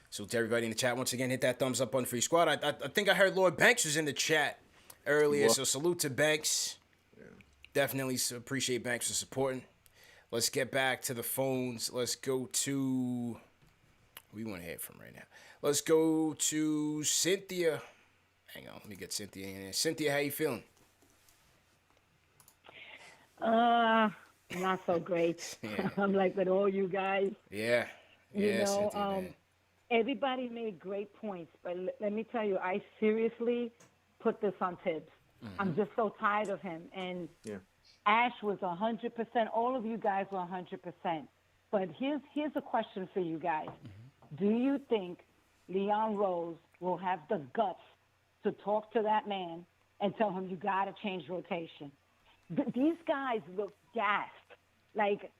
So to everybody in the chat, once again, hit that thumbs up button for your squad. I think I heard Lord Banks was in the chat earlier, so salute to Banks. Yeah. Definitely appreciate Banks for supporting. Let's get back to the phones. Let's go to... we want to hear from right now. Let's go to Cynthia. Hang on, let me get Cynthia in here. Cynthia, how you feeling?
Not so great.
Yeah.
I'm like with all you guys.
Yeah.
You know,
Cynthia, man.
Everybody made great points, but let me tell you, I seriously put this on Tibbs. Mm-hmm. I'm just so tired of him. And Ash was 100%. All of you guys were 100%. But here's a question for you guys. Mm-hmm. Do you think Leon Rose will have the guts to talk to that man and tell him you got to change rotation? These guys look gassed. Like,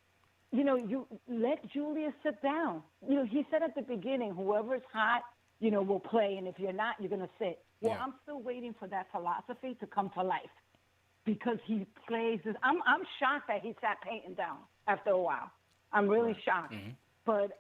you know, you let Julius sit down. You know, he said at the beginning, whoever's hot, you know, will play, and if you're not, you're going to sit. Well, I'm still waiting for that philosophy to come to life because he plays this. I'm shocked that he sat Payton down after a while. I'm really shocked. Mm-hmm. But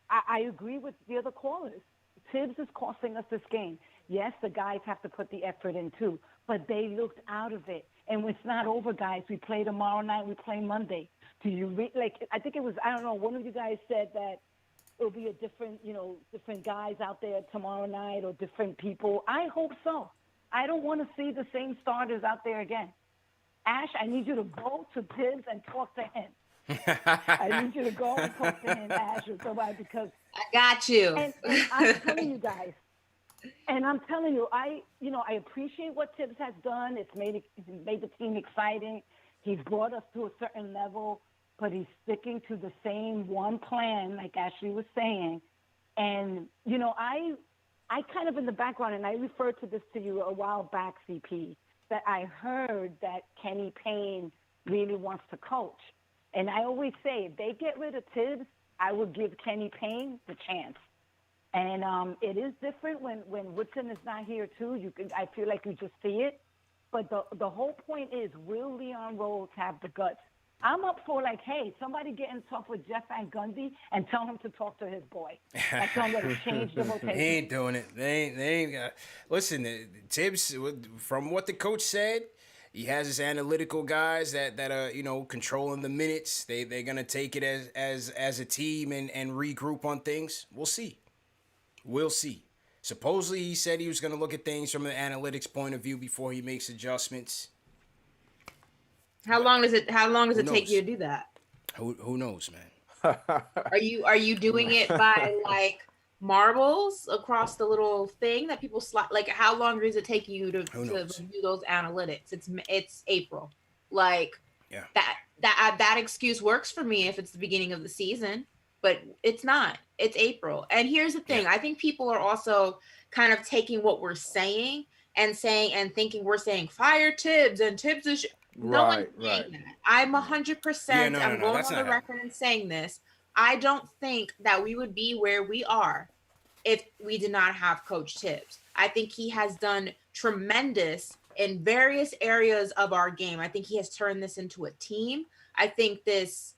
I agree with the other callers. Tibbs is costing us this game. Yes, the guys have to put the effort in too, but they looked out of it. And it's not over, guys. We play tomorrow night. We play Monday. Do you I think it was, I don't know, one of you guys said that it'll be a different, you know, different guys out there tomorrow night or different people. I hope so. I don't want to see the same starters out there again. Ash, I need you to go to Tibbs and talk to him. I need you to go and talk to him, Ash, or somebody, because
I got you.
And I'm telling you guys, and I'm telling you, I appreciate what Tibbs has done. It's made the team exciting. He's brought us to a certain level, but he's sticking to the same one plan, like Ashley was saying. And, you know, I kind of in the background, and I referred to this to you a while back, CP, that I heard that Kenny Payne really wants to coach. And I always say, if they get rid of Tibbs, I would give Kenny Payne the chance. And it is different when Woodson is not here too. I feel like you just see it. But the whole point is, will Leon Rose have the guts? I'm up for like, hey, somebody get in tough with Jeff Van Gundy and tell him to talk to his boy. I tell him to change the rotation.
He ain't doing it. They ain't. Listen, Tibbs, from what the coach said, he has his analytical guys that are, you know, controlling the minutes. They're gonna take it as a team and regroup on things. We'll see. We'll see. Supposedly he said he was gonna look at things from an analytics point of view before he makes adjustments.
How long does it take you to do that?
Who knows, man?
Are you doing it by like marbles across the little thing that people slide? Like, how long does it take you to review those analytics? It's April. Like, that excuse works for me if it's the beginning of the season, but it's not. It's April. And here's the thing. I think people are also kind of taking what we're saying and thinking we're saying fire Tibbs and Tibbs is no one's saying that. I'm 100%. I'm going on the record and saying this. I don't think that we would be where we are if we did not have Coach Tibbs. I think he has done tremendous in various areas of our game. I think he has turned this into a team. I think this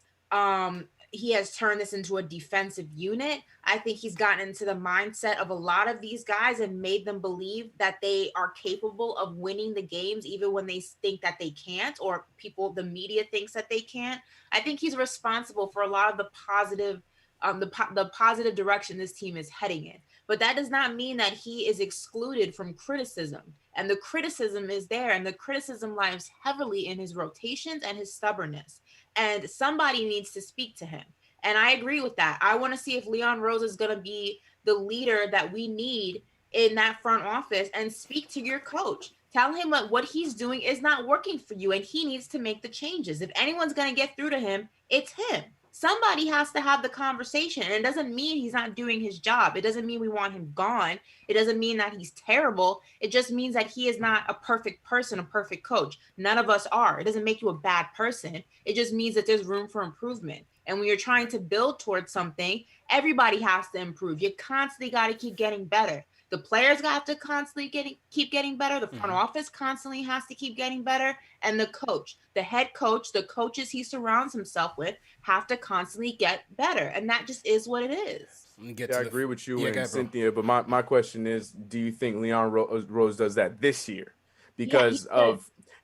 he has turned this into a defensive unit. I think he's gotten into the mindset of a lot of these guys and made them believe that they are capable of winning the games, even when they think that they can't, or the media thinks that they can't. I think he's responsible for a lot of the positive, the positive direction this team is heading in. But that does not mean that he is excluded from criticism. And the criticism is there, and the criticism lies heavily in his rotations and his stubbornness. And somebody needs to speak to him. And I agree with that. I want to see if Leon Rose is going to be the leader that we need in that front office, and speak to your coach. Tell him that what he's doing is not working for you, and he needs to make the changes. If anyone's going to get through to him, it's him. Somebody has to have the conversation. And it doesn't mean he's not doing his job. It doesn't mean we want him gone. It doesn't mean that he's terrible. It just means that he is not a perfect person, a perfect coach. None of us are. It doesn't make you a bad person. It just means that there's room for improvement. And when you're trying to build towards something, everybody has to improve. You constantly got to keep getting better. The players got to constantly keep getting better. The front office constantly has to keep getting better. And the coach, the head coach, the coaches he surrounds himself with have to constantly get better. And that just is what it is.
I agree with you and Cynthia, but my question is, do you think Leon Rose does that this year? Because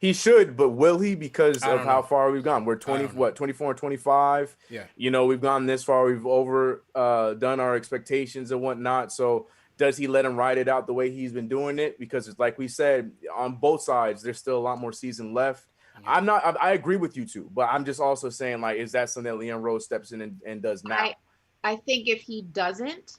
he should, but will he? Because of how far we've gone. We're 24 and 25.
Yeah.
You know, we've gone this far. We've done our expectations and whatnot. So does he let him ride it out the way he's been doing it? Because it's like we said, on both sides, there's still a lot more season left. Yeah. I agree with you too, but I'm just also saying, like, is that something that Leon Rose steps in and does now?
I think if he doesn't,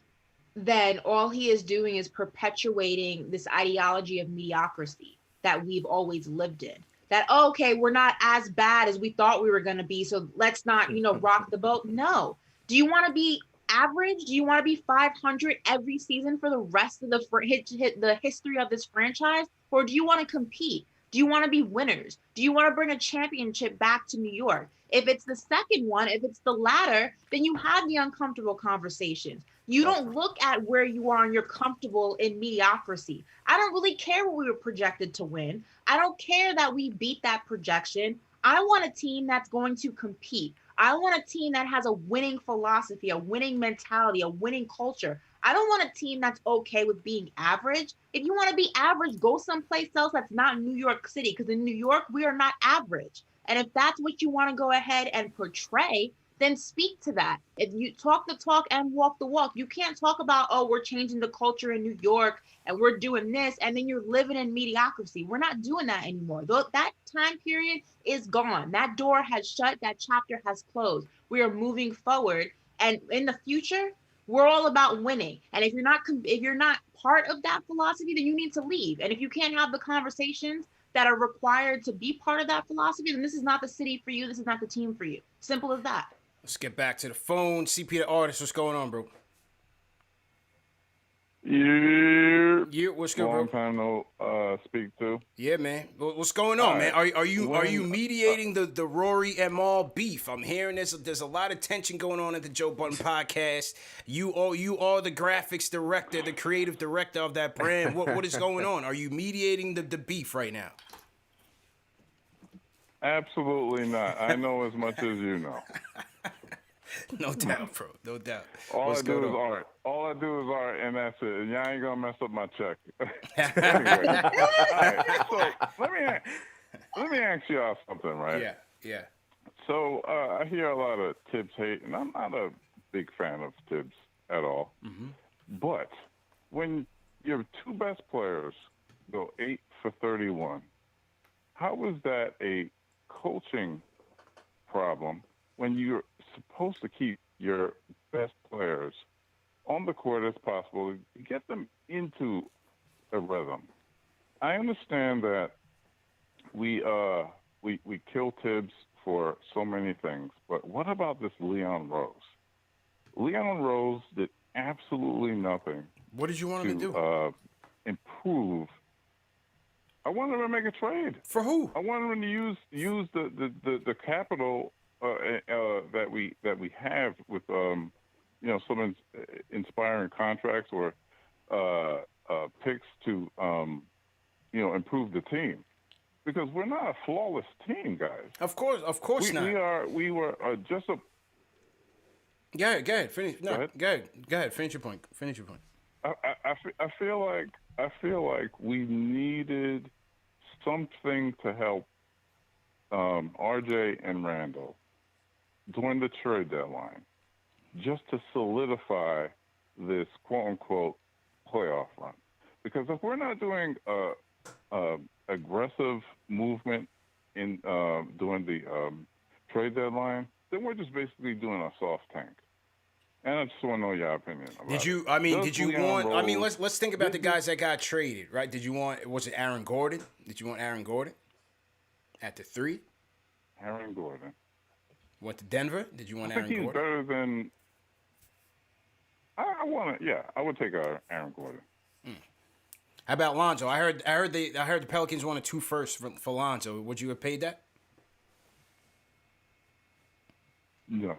then all he is doing is perpetuating this ideology of mediocrity that we've always lived in. That, okay, we're not as bad as we thought we were going to be, so let's not, rock the boat. No. Do you want to be average? Do you want to be 500 every season for the rest of the history of this franchise? Or do you want to compete? Do you want to be winners? Do you want to bring a championship back to New York? If it's the second one, if it's the latter, then you have the uncomfortable conversations. You don't look at where you are and you're comfortable in mediocrity. I don't really care what we were projected to win. I don't care that we beat that projection. I want a team that's going to compete. I want a team that has a winning philosophy, a winning mentality, a winning culture. I don't want a team that's okay with being average. If you want to be average, go someplace else that's not New York City, because in New York, we are not average. And if that's what you want to go ahead and portray, then speak to that. If you talk the talk and walk the walk, you can't talk about, oh, we're changing the culture in New York and we're doing this, and then you're living in mediocrity. We're not doing that anymore. That time period is gone. That door has shut. That chapter has closed. We are moving forward. And in the future, we're all about winning. And if you're not part of that philosophy, then you need to leave. And if you can't have the conversations that are required to be part of that philosophy, then this is not the city for you. This is not the team for you. Simple as that.
Let's get back to the phone. CP the artist, what's going on, bro?
Yeah,
what's good, bro?
Long time no speak to.
Yeah, man. What's going on, man? Are you mediating the Rory and Maul beef? I'm hearing there's a lot of tension going on at the Joe Budden podcast. You are the graphics director, the creative director of that brand. What is going on? Are you mediating the beef right now?
Absolutely not. I know as much as you know.
No doubt, bro. No doubt.
All I do is art, and that's it. Y'all ain't gonna mess up my check. Anyway, all right, so let me ask y'all something, right?
Yeah.
So I hear a lot of Tibbs hate, and I'm not a big fan of Tibbs at all. Mm-hmm. But when your two best players go 8 for 31, how is that a coaching problem when you're supposed to keep your best players on the court as possible to get them into a rhythm? I understand that we kill Tibbs for so many things, but what about this Leon Rose? Leon Rose did absolutely nothing.
What did you want him to do?
Improve. I wanted him to make a trade.
For who?
I wanted him to use the capital that we have with some inspiring contracts or picks to improve the team, because we're not a flawless team, guys.
Of course not.
We were just
Go ahead. Finish. No, go ahead. Finish your point.
I feel like we needed something to help RJ and Randle during the trade deadline, just to solidify this quote-unquote playoff run. Because if we're not doing aggressive movement in during the trade deadline, then we're just basically doing a soft tank. And I just want to know your opinion about
Did you want? I mean, let's think about the guys that got traded, right? Was it Aaron Gordon? Did you want Aaron Gordon at the 3?
Aaron Gordon
went to Denver. Did you want
I
Aaron
think he's
Gordon?
better than. I would take Aaron Gordon.
How about Lonzo? I heard the Pelicans wanted 2 firsts for Lonzo. Would you have paid that?
No,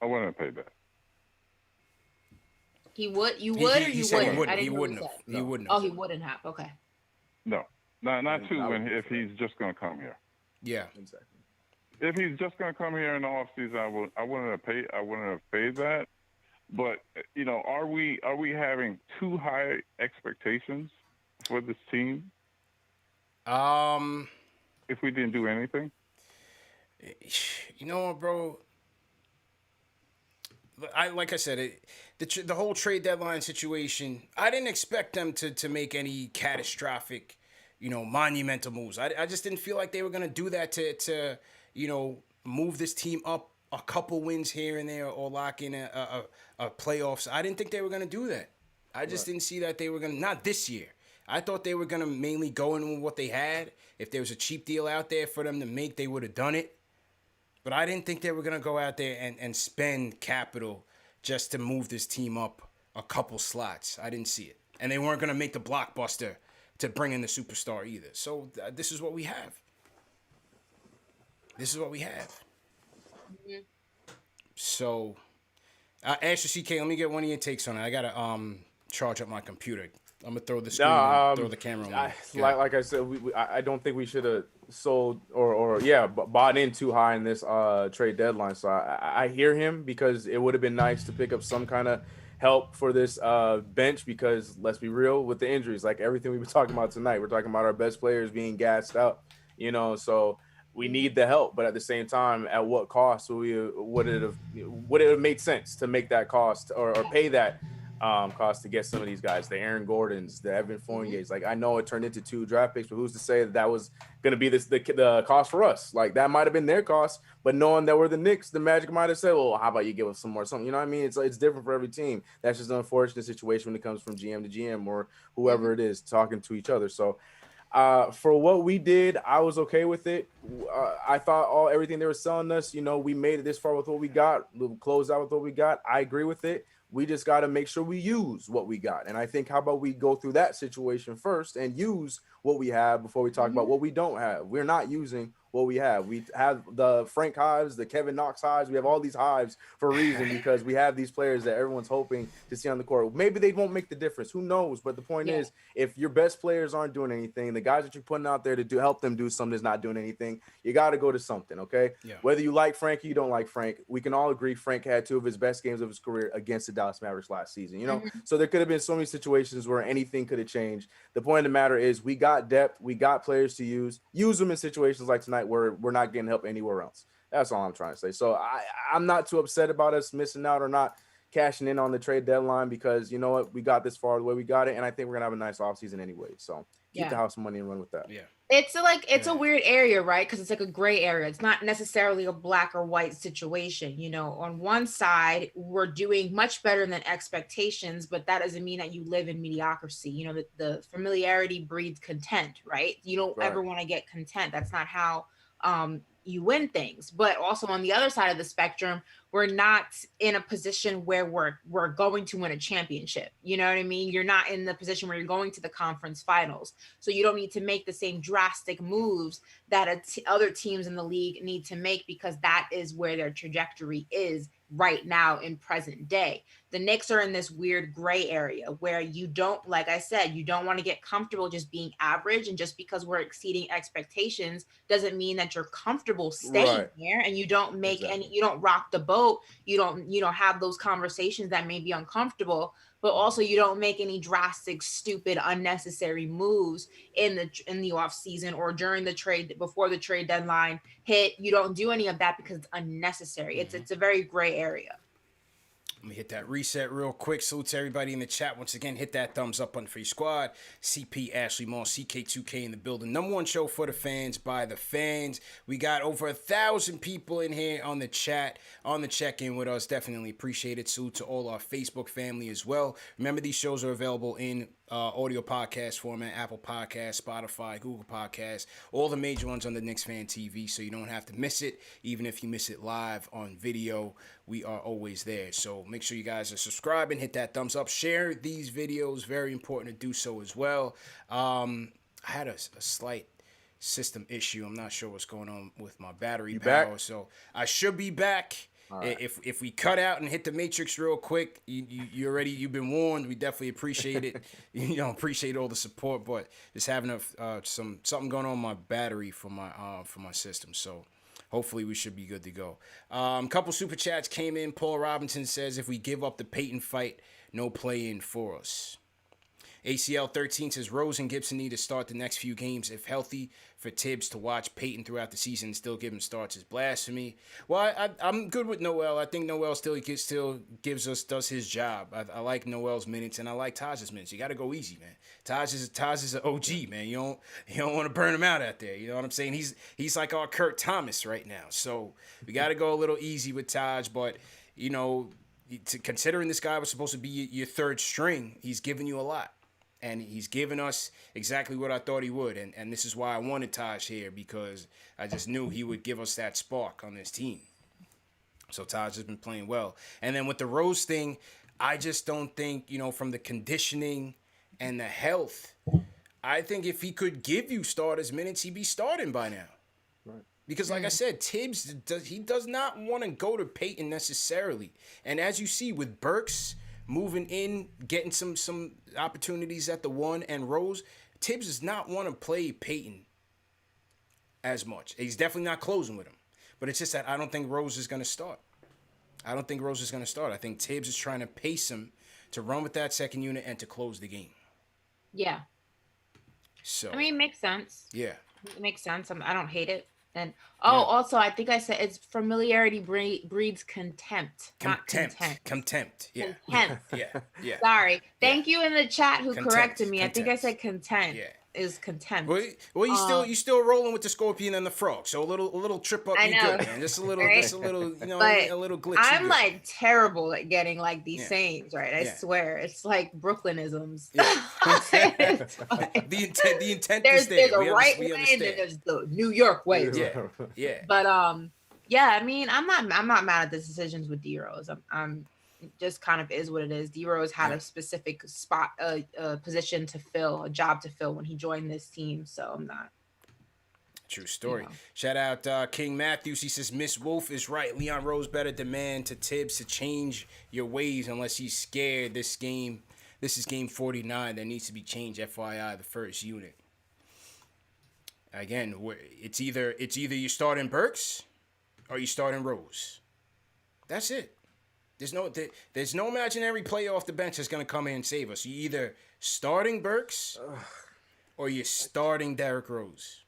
I wouldn't have paid that.
He would. You would, or you wouldn't?
He wouldn't have. He wouldn't
Oh,
have.
he wouldn't have. Okay.
No, not 2 if he's just going to come here.
Yeah,
exactly.
If he's just going to come here in the offseason, I wouldn't have paid that. But are we having too high expectations for this team? If we didn't do anything,
you know what, bro? Like I said, the whole trade deadline situation. I didn't expect them to make any catastrophic, monumental moves. I just didn't feel like they were gonna do that to move this team up a couple wins here and there or lock in a playoffs. I didn't think they were gonna do that. I just didn't see that they were gonna. Not this year. I thought they were gonna mainly go in with what they had. If there was a cheap deal out there for them to make, they would have done it. But I didn't think they were going to go out there and spend capital just to move this team up a couple slots. I didn't see it. And they weren't going to make the blockbuster to bring in the superstar either. So this is what we have. Mm-hmm. So, Asher CK, let me get one of your takes on it. I got to charge up my computer. I'm going to throw the screen and throw the camera on.
Like I said, I don't think we should have sold or bought in too high in this trade deadline. So I hear him, because it would have been nice to pick up some kind of help for this bench, because let's be real with the injuries, like everything we've been talking about tonight, we're talking about our best players being gassed out, so we need the help. But at the same time, at what cost would it have made sense to make that cost or pay that cost to get some of these guys, the Aaron Gordons, the Evan Fourniers? Like, I know it turned into 2 draft picks, but who's to say that was going to be the cost for us? Like, that might have been their cost, but knowing that we're the Knicks, the Magic might have said, well, how about you give us some more something? You know what I mean? It's different for every team. That's just an unfortunate situation when it comes from GM to GM or whoever it is talking to each other. So for what we did, I was okay with it. I thought everything they were selling us, we made it this far with what we got. We'll close out with what we got. I agree with it. We just got to make sure we use what we got. And I think, how about we go through that situation first and use what we have before we talk about what we don't have. We're not using what we have. We have the Frank Hives, the Kevin Knox Hives. We have all these hives for a reason, because we have these players that everyone's hoping to see on the court. Maybe they won't make the difference. Who knows? But the point is, if your best players aren't doing anything, the guys that you're putting out there to help them do something is not doing anything, you got to go to something, okay? Yeah. Whether you like Frank or you don't like Frank, we can all agree Frank had 2 of his best games of his career against the Dallas Mavericks last season, So there could have been so many situations where anything could have changed. The point of the matter is, we got depth, we got players to use them in situations like tonight where we're not getting help anywhere else. That's all I'm trying to say. So I'm not too upset about us missing out or not cashing in on the trade deadline, because you know what, we got this far the way we got it, and I think we're gonna have a nice offseason anyway. So keep the house money and run with that.
Yeah.
It's a weird area, right? Because it's like a gray area. It's not necessarily a black or white situation. On one side, we're doing much better than expectations, but that doesn't mean that you live in mediocrity. The familiarity breeds content, right? You don't ever want to get content. That's not how you win things. But also on the other side of the spectrum, we're not in a position where we're going to win a championship. You know what I mean? You're not in the position where you're going to the conference finals. So you don't need to make the same drastic moves that other teams in the league need to make, because that is where their trajectory is right now in present day. The Knicks are in this weird gray area where you don't, like I said, you don't want to get comfortable just being average. And just because we're exceeding expectations doesn't mean that you're comfortable staying there, and you don't make any, you don't rock the boat. You don't have those conversations that may be uncomfortable, but also you don't make any drastic, stupid, unnecessary moves in the off season or during the trade, before the trade deadline hit. You don't do any of that because it's unnecessary. It's a very gray area.
Let me hit that reset real quick. Salute to everybody in the chat. Once again, hit that thumbs up button for your squad. CP, Ashley Moss, CK2K in the building. Number one show for the fans, by the fans. We got over 1,000 people in here on the chat, on the check-in with us. Definitely appreciate it. Salute to all our Facebook family as well. Remember, these shows are available in audio podcast format, Apple Podcasts, Spotify, Google Podcasts, all the major ones on the KnicksFanTV, so you don't have to miss it. Even if you miss it live on video, we are always there. So make sure you guys are subscribing, hit that thumbs up, share these videos. Very important to do so as well. I had a slight system issue. I'm not sure what's going on with my battery power,
back?
so I should be back. Right. If we cut out and hit the matrix real quick, you've been warned. We definitely appreciate it. Appreciate all the support, but just having something going on with my battery for my system. So hopefully we should be good to go. Couple super chats came in. Paul Robinson says, if we give up the Payton fight, no play-in for us. ACL 13 says, Rose and Gibson need to start the next few games if healthy. For Tibbs to watch Payton throughout the season and still give him starts is blasphemy. Well, I'm good with Noel. I think Noel still does his job. I like Noel's minutes, and I like Taj's minutes. You got to go easy, man. Taj is an OG, man. You don't want to burn him out there. You know what I'm saying? He's like our Kurt Thomas right now. So we got to go a little easy with Taj, but considering this guy was supposed to be your third string, he's giving you a lot. And he's given us exactly what I thought he would. And this is why I wanted Taj here, because I just knew he would give us that spark on this team. So Taj has been playing well. And then with the Rose thing, I just don't think, from the conditioning and the health, I think if he could give you starters minutes, he'd be starting by now. Right. Because like I said, Tibbs, does not want to go to Payton necessarily. And as you see with Burks moving in, getting some opportunities at the one, and Rose, Tibbs does not want to play Payton as much. He's definitely not closing with him. But it's just that I don't think Rose is going to start. I think Tibbs is trying to pace him to run with that second unit and to close the game.
Yeah.
So
it makes sense.
Yeah.
It makes sense. I don't hate it. And also, I think I said it's familiarity breeds contempt. Not contempt.
Contempt. Yeah.
Contempt.
Yeah.
Sorry. Thank you in the chat who
Contempt.
corrected me.
Contempt.
I think I said content.
Yeah.
Is contempt.
Well, you still rolling with the scorpion and the frog. So a little trip up, you good, man. Just a little, right? A little glitch.
I'm like terrible at getting like these sayings right. I swear, it's like Brooklynisms.
Yeah. the intent is there.
There's a right way, and then there's the New York way.
Yeah.
But I'm not mad at the decisions with D Rose. I'm just kind of is what it is. D Rose had a specific spot, a position to fill, a job to fill when he joined this team. So I'm not.
True story. Shout out King Matthews. He says Miss Wolf is right. Leon Rose better demand to Tibbs to change your ways unless he's scared. This is game 49 that needs to be changed. FYI, the first unit. Again, it's either you starting Burks or you starting Rose. That's it. There's no imaginary player off the bench that's going to come in and save us. You either starting Burks or you're starting Derrick Rose.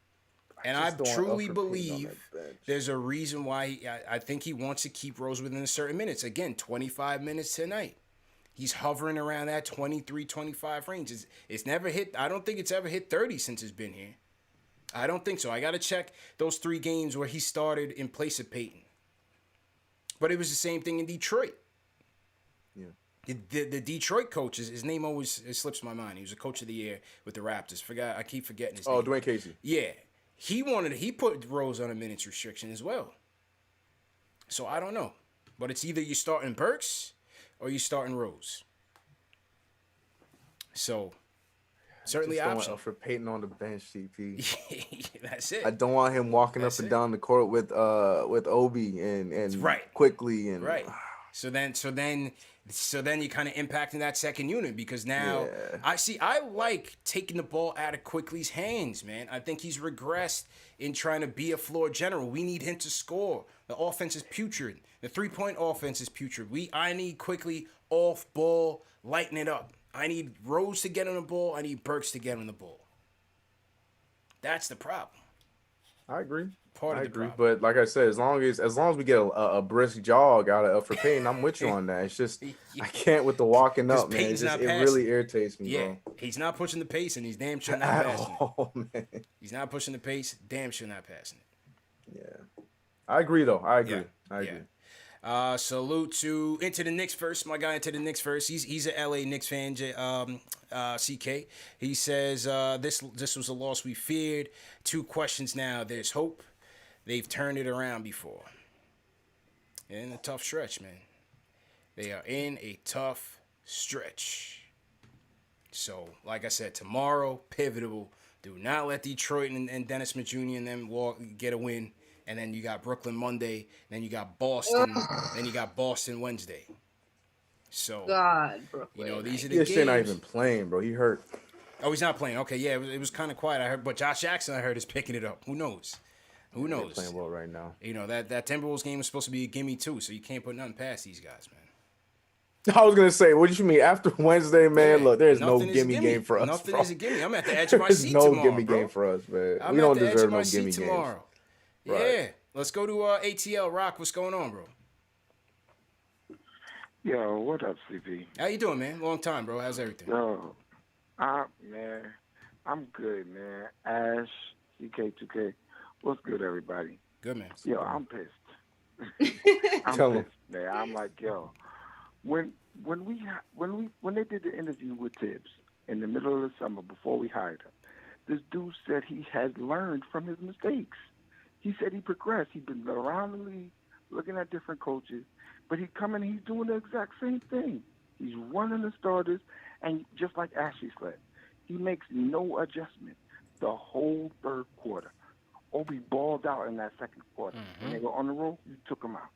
And I truly believe there's a reason why I think he wants to keep Rose within a certain minutes. Again, 25 minutes tonight. He's hovering around that 23, 25 range. It's never hit. I don't think it's ever hit 30 since it's been here. I don't think so. I got to check those 3 games where he started in place of Payton. But it was the same thing in Detroit. Yeah. The Detroit coach, his name always slips my mind. He was a coach of the year with the Raptors. I keep forgetting his name.
Oh, Dwayne Casey.
Yeah. He put Rose on a minutes restriction as well. So I don't know. But it's either you starting Burks or you starting Rose. So certainly option
for Payton on the bench, CP.
That's it.
I don't want him walking up and down the court with Obi and
right.
quickly and
right. So then So then you're kind of impacting that second unit because now I like taking the ball out of Quickly's hands, man. I think he's regressed in trying to be a floor general. We need him to score. The offense is putrid. The 3-point offense is putrid. I need Quickly off ball, lighten it up. I need Rose to get on the ball. I need Burks to get on the ball. That's the problem.
I agree.
I agree.
But like I said, as long as we get a brisk jog out of for Payton, I'm with you on that. It's just I can't with the walking up, man. It really irritates me, bro.
He's not pushing the pace, and he's damn sure not passing it. Man. He's not pushing the pace, damn sure not passing it.
Yeah, I agree though. I agree.
Salute to Into the Knicks first. My guy Into the Knicks first. He's an LA Knicks fan. CK. He says this was a loss we feared. 2 questions now. There's hope. They've turned it around before. They're in a tough stretch, man. They are in a tough stretch. So, like I said, tomorrow, pivotal. Do not let Detroit and Dennis Smith Jr. and them get a win. And then you got Brooklyn Monday. Then you got Boston. Then you got Boston Wednesday. So,
Brooklyn.
These are the games.
He's not even playing, bro. He hurt.
Oh, he's not playing. Okay, yeah, it was kind of quiet. I heard, but Josh Jackson, I heard, is picking it up. Who knows? Who knows?
They're playing well right now.
That Timberwolves game was supposed to be a gimme too, so you can't put nothing past these guys, man.
I was gonna say, what do you mean? After Wednesday, man, look, there's no gimme game for us.
Nothing
bro.
is a gimme. I'm at the edge of my seat tomorrow.
There's no gimme game for us, man. We don't deserve no gimme games
tomorrow. Right. Yeah, let's go to ATL. Rock, what's going on, bro?
Yo, what up, CP?
How you doing, man? Long time, bro. How's everything?
Yo, man, I'm good, man. Ash, CK2K, what's good, everybody?
Good, man.
Yo, I'm pissed. I'm pissed, man. I'm like, yo, when they did the interview with Tibbs in the middle of the summer before we hired him, this dude said he had learned from his mistakes. He said he progressed. He'd been around the league, looking at different coaches, but he's doing the exact same thing. He's running the starters, and just like Ashley said, he makes no adjustment the whole third quarter. Obi balled out in that second quarter. When they were on the road, you took them out.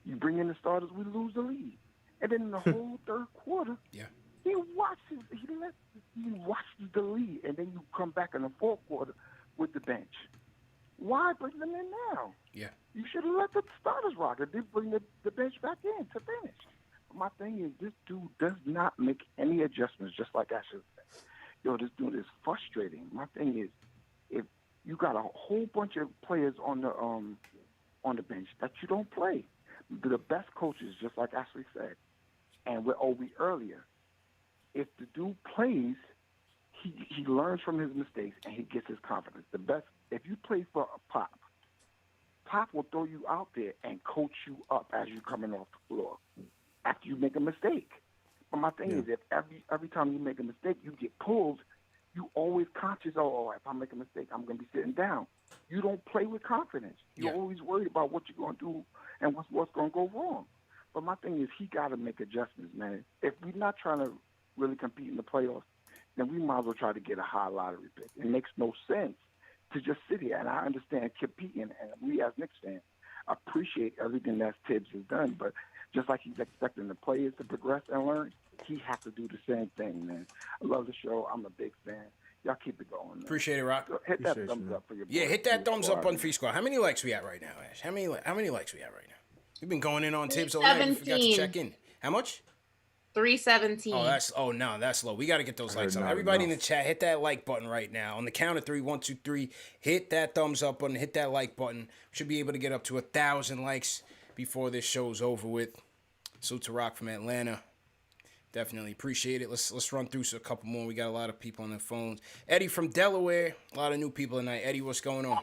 You bring in the starters, we lose the lead. And then in the whole third quarter, he watches the lead, and then you come back in the fourth quarter with the bench. Why bring them in now?
Yeah.
You should have let the starters rock and then bring the bench back in to finish. But my thing is, this dude does not make any adjustments, just like Ashley said. Yo, this dude is frustrating. My thing is, if you got a whole bunch of players on the bench that you don't play, the best coaches, just like Ashley said, and with Obi earlier, if the dude plays, he learns from his mistakes and he gets his confidence. The best, if you play for a Pop will throw you out there and coach you up as you're coming off the floor after you make a mistake. But my thing is, if every time you make a mistake, you get pulled, you always conscious, if I make a mistake, I'm going to be sitting down. You don't play with confidence. You're always worried about what you're going to do and what's going to go wrong. But my thing is, he got to make adjustments, man. If we're not trying to really compete in the playoffs, then we might as well try to get a high lottery pick. It makes no sense to just sit here. And I understand competing, and we as Knicks fans appreciate everything that Tibbs has done. But just like he's expecting the players to progress and learn, he has to do the same thing, man. I love the show. I'm a big fan. Y'all keep it going, man.
Appreciate it, Rock.
So hit that thumbs up for your boy.
Yeah, hit that thumbs up on Free Squad. How many likes we at right now, Ash? How many likes we at right now? We've been going in on Tibbs all night. We forgot to check in. How much?
317.
That's low. We got to get those likes up. Everybody in the chat, hit that like button right now. On the count of 3, 1, 2, 3, hit that thumbs up button, hit that like button. Should be able to get up to 1,000 likes before this show's over with. Salute to Rock from Atlanta. Definitely appreciate it. Let's run through a couple more. We got a lot of people on their phones. Eddie from Delaware. A lot of new people tonight. Eddie, what's going on?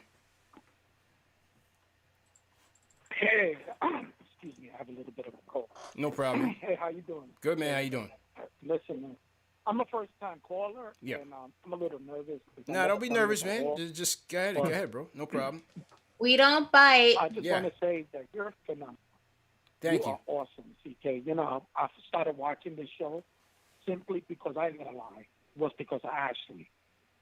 Hey, excuse me, I have a little bit of a cold.
No problem.
Hey, how you doing?
Good, man. How you doing?
Listen, man, I'm a first-time caller,
and
I'm a little nervous.
Nah, don't be nervous, man. Just go ahead, bro. No problem.
We don't bite.
I just want to say that you're phenomenal.
Thank
you. You are awesome, CK. You know, I started watching this show simply because I ain't gonna lie, was because of Ashley.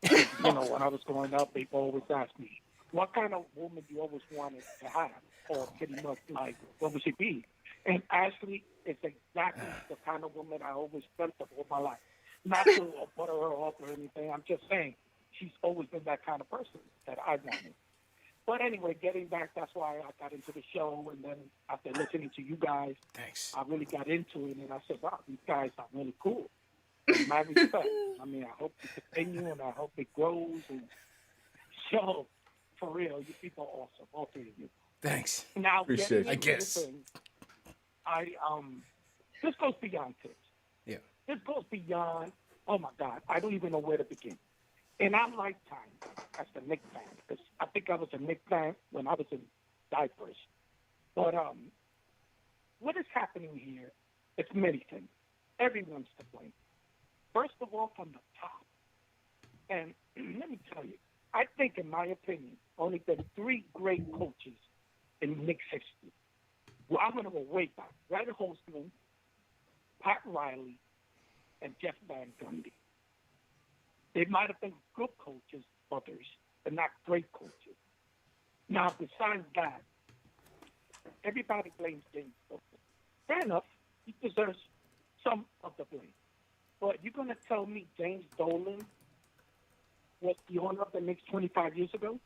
You know, when I was growing up, people always asked me, "What kind of woman do you always wanted to have?" Or pretty much like, what would she be? And Ashley is exactly the kind of woman I always dreamt of all my life. Not to butter her up or anything. I'm just saying she's always been that kind of person that I wanted. But anyway, getting back, that's why I got into the show. And then after listening to you guys,
thanks.
I really got into it. And I said, wow, these guys are really cool. My respect. I mean, I hope it continue and I hope it grows. And show, for real, you people are awesome, all three of you.
Thanks.
Now,
appreciate it.
I guess.
This goes beyond tips.
Yeah.
This goes beyond, oh my God, I don't even know where to begin. In our lifetime, as the Knicks fan, because I think I was a Knicks fan when I was in diapers. But what is happening here, it's many things. Everyone's to blame. First of all, from the top. And let me tell you, I think, in my opinion, only been 3 great coaches in Knicks history. Well, I'm going to go way back. Red Holzman, Pat Riley, and Jeff Van Gundy. They might have been good coaches, others, but not great coaches. Now, besides that, everybody blames James Dolan. Fair enough. He deserves some of the blame. But you're going to tell me James Dolan was the owner of the Knicks 25 years ago?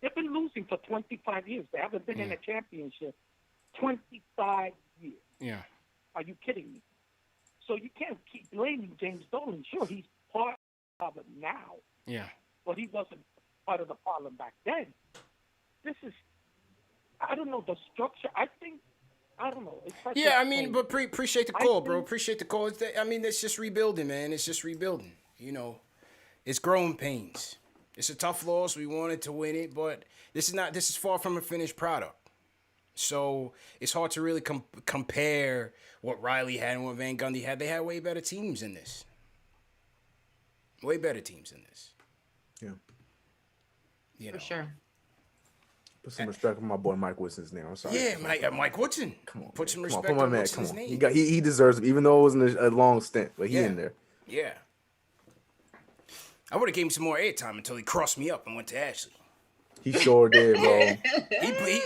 They've been losing for 25 years. They haven't been in a championship 25 years.
Yeah.
Are you kidding me? So you can't keep blaming James Dolan. Sure, he's part of it now.
Yeah.
But he wasn't part of the problem back then. This is, I don't know, the structure. I don't know. It's such
Yeah,
a
I mean,
thing.
but appreciate the call, bro. Appreciate the call. I mean, it's just rebuilding, man. It's just rebuilding. You know, it's growing pains. It's a tough loss. We wanted to win it, but this is far from a finished product. So it's hard to really compare what Riley had and what Van Gundy had. They had way better teams in this. Way better teams in this.
Yeah.
You know.
For sure.
Put some respect on my boy Mike Woodson's name. I'm sorry.
Yeah, Mike Woodson.
Come on.
Put some
Come
respect
on, put my
on
man.
Woodson's
Come on.
name.
He deserves it, even though it wasn't a long stint, but he in there.
Yeah. I would have gave him some more airtime until he crossed me up and went to Ashley.
He sure did, bro.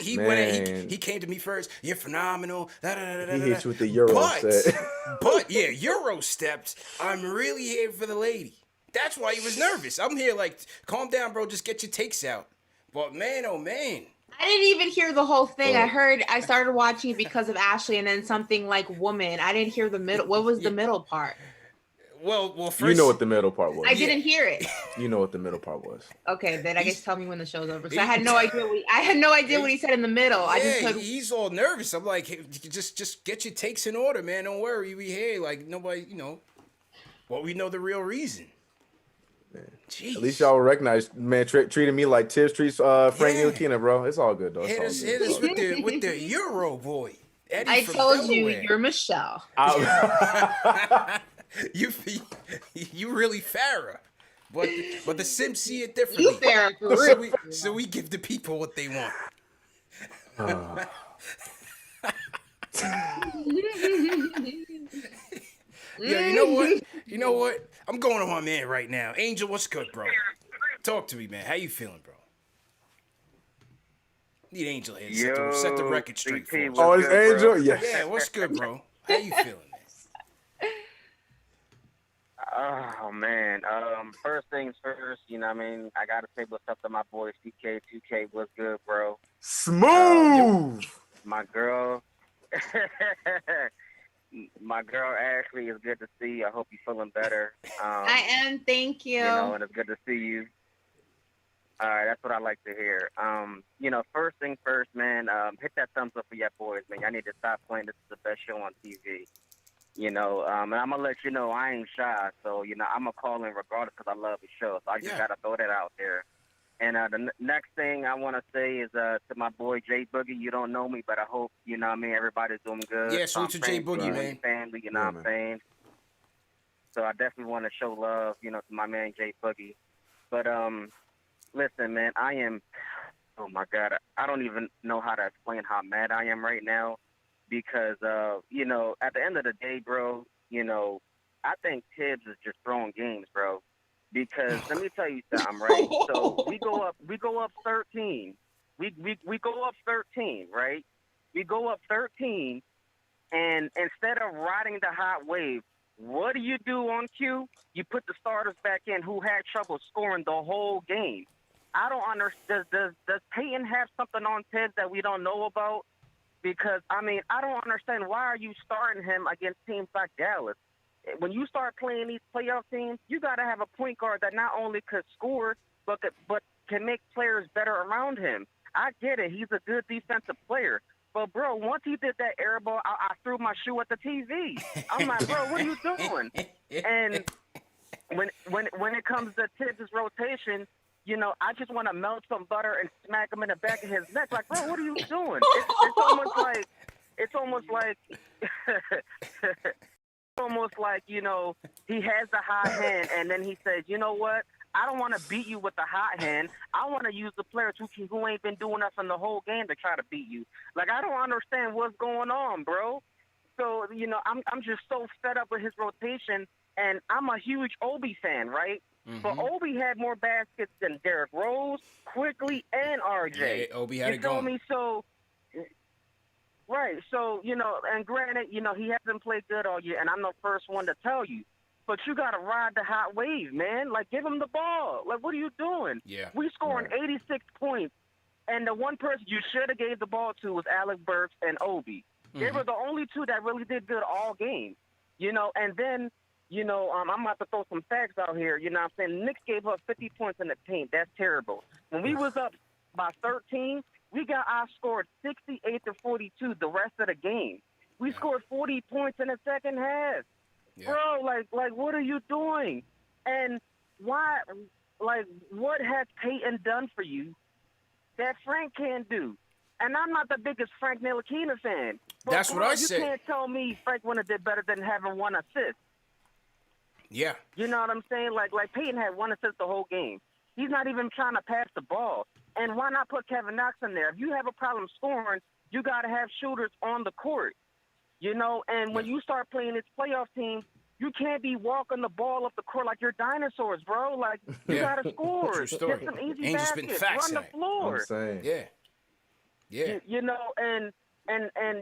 He went in, he came to me first. You're phenomenal.
He hit you with the Euro set.
But yeah, Euro stepped. I'm really here for the lady. That's why he was nervous. I'm here like, calm down, bro. Just get your takes out. But man, oh man.
I didn't even hear the whole thing. I started watching it because of Ashley and then something like woman. I didn't hear the middle. What was the middle part?
Well, first,
you know what the middle part was.
I didn't hear it.
You know what the middle part was.
Okay, then I guess tell me when the show's over. So I had no idea what he said in the middle. I just heard,
he's all nervous. I'm like, hey, just get your takes in order, man. Don't worry, we here. Like nobody, well, we know the real reason.
At least y'all recognize, man, treating me like Tibbs treats Frank Ntilikina, bro. It's all good, though.
Hit us with the Euro boy. Eddie
I told
Delaware.
you're Michelle.
You really Farrah. But the Sims see it differently.
You Farrah, for real.
So we give the people what they want. Yeah, you know what? I'm going to my man right now. Angel, what's good, bro? Talk to me, man. How you feeling, bro? Need Angel here to set the record straight for us.
Oh, it's Angel? Bro.
Yeah. Yeah, what's good, bro? How you feeling, man?
Oh, man. First things first, you know what I mean? I got to say what's up to my boy CK. 2K, what's good, bro?
Smooth!
My girl. My girl Ashley, is good to see you. I hope you're feeling better.
I am. Thank you.
And it's good to see you. All right, that's what I like to hear. First thing first, man, hit that thumbs up for your boys, man. I need to stop playing. This is the best show on TV. And I'm going to let you know I ain't shy. So, I'm going to call in regardless because I love the show. So I just got to throw that out there. And the next thing I want to say is to my boy Jay Boogie. You don't know me, but I hope, everybody's doing good.
Yeah, salute to Jay Boogie, man.
Family, what I'm saying? So I definitely want to show love, to my man Jay Boogie. But, listen, man, I am, oh, my God, I don't even know how to explain how mad I am right now because, at the end of the day, bro, I think Tibbs is just throwing games, bro. Because let me tell you something, right? So we go up 13. We go up 13, right? We go up 13, And instead of riding the hot wave, what do you do on cue? You put the starters back in who had trouble scoring the whole game. I don't understand. Does Payton have something on Tibbs that we don't know about? Because, I mean, I don't understand why are you starting him against teams like Dallas? When you start playing these playoff teams, you got to have a point guard that not only could score, but can make players better around him. I get it. He's a good defensive player. But, bro, once he did that air ball, I threw my shoe at the TV. I'm like, bro, what are you doing? And when it comes to Tibbs' rotation, you know, I just want to melt some butter and smack him in the back of his neck. Like, bro, what are you doing? It's almost like, you know, he has the hot hand, and then he says, you know what? I don't want to beat you with the hot hand. I want to use the players who ain't been doing nothing the whole game to try to beat you. Like, I don't understand what's going on, bro. So, you know, I'm just so fed up with his rotation, and I'm a huge Obi fan, right? Mm-hmm. But Obi had more baskets than Derrick Rose, Quickly, and RJ.
Yeah, Obi had it going.
You feel me? So, right. So, you know, and granted, you know, he hasn't played good all year, and I'm the first one to tell you. But you got to ride the hot wave, man. Like, give him the ball. Like, what are you doing?
Yeah.
We scoring 86 points, and the one person you should have gave the ball to was Alec Burks and Obi. Mm-hmm. They were the only two that really did good all game. You know, and then, you know, I'm about to throw some facts out here. You know what I'm saying? Knicks gave up 50 points in the paint. That's terrible. When we was up by 13, we got outscored 68-42 the rest of the game. We scored 40 points in the second half. Yeah. Bro, like, what are you doing? And why, like, what has Payton done for you that Frank can't do? And I'm not the biggest Frank Ntilikina fan. But
that's
bro,
what I said.
You can't tell me Frank wouldn't have did better than having one assist.
Yeah.
You know what I'm saying? Like Payton had one assist the whole game. He's not even trying to pass the ball. And why not put Kevin Knox in there? If you have a problem scoring, you got to have shooters on the court. You know, and when you start playing this playoff team, you can't be walking the ball up the court like you're dinosaurs, bro. Like, you got to score.
True story.
Get some easy
Angel's
baskets.
been facts
Run the floor.
I'm saying.
Yeah. Yeah.
You know, and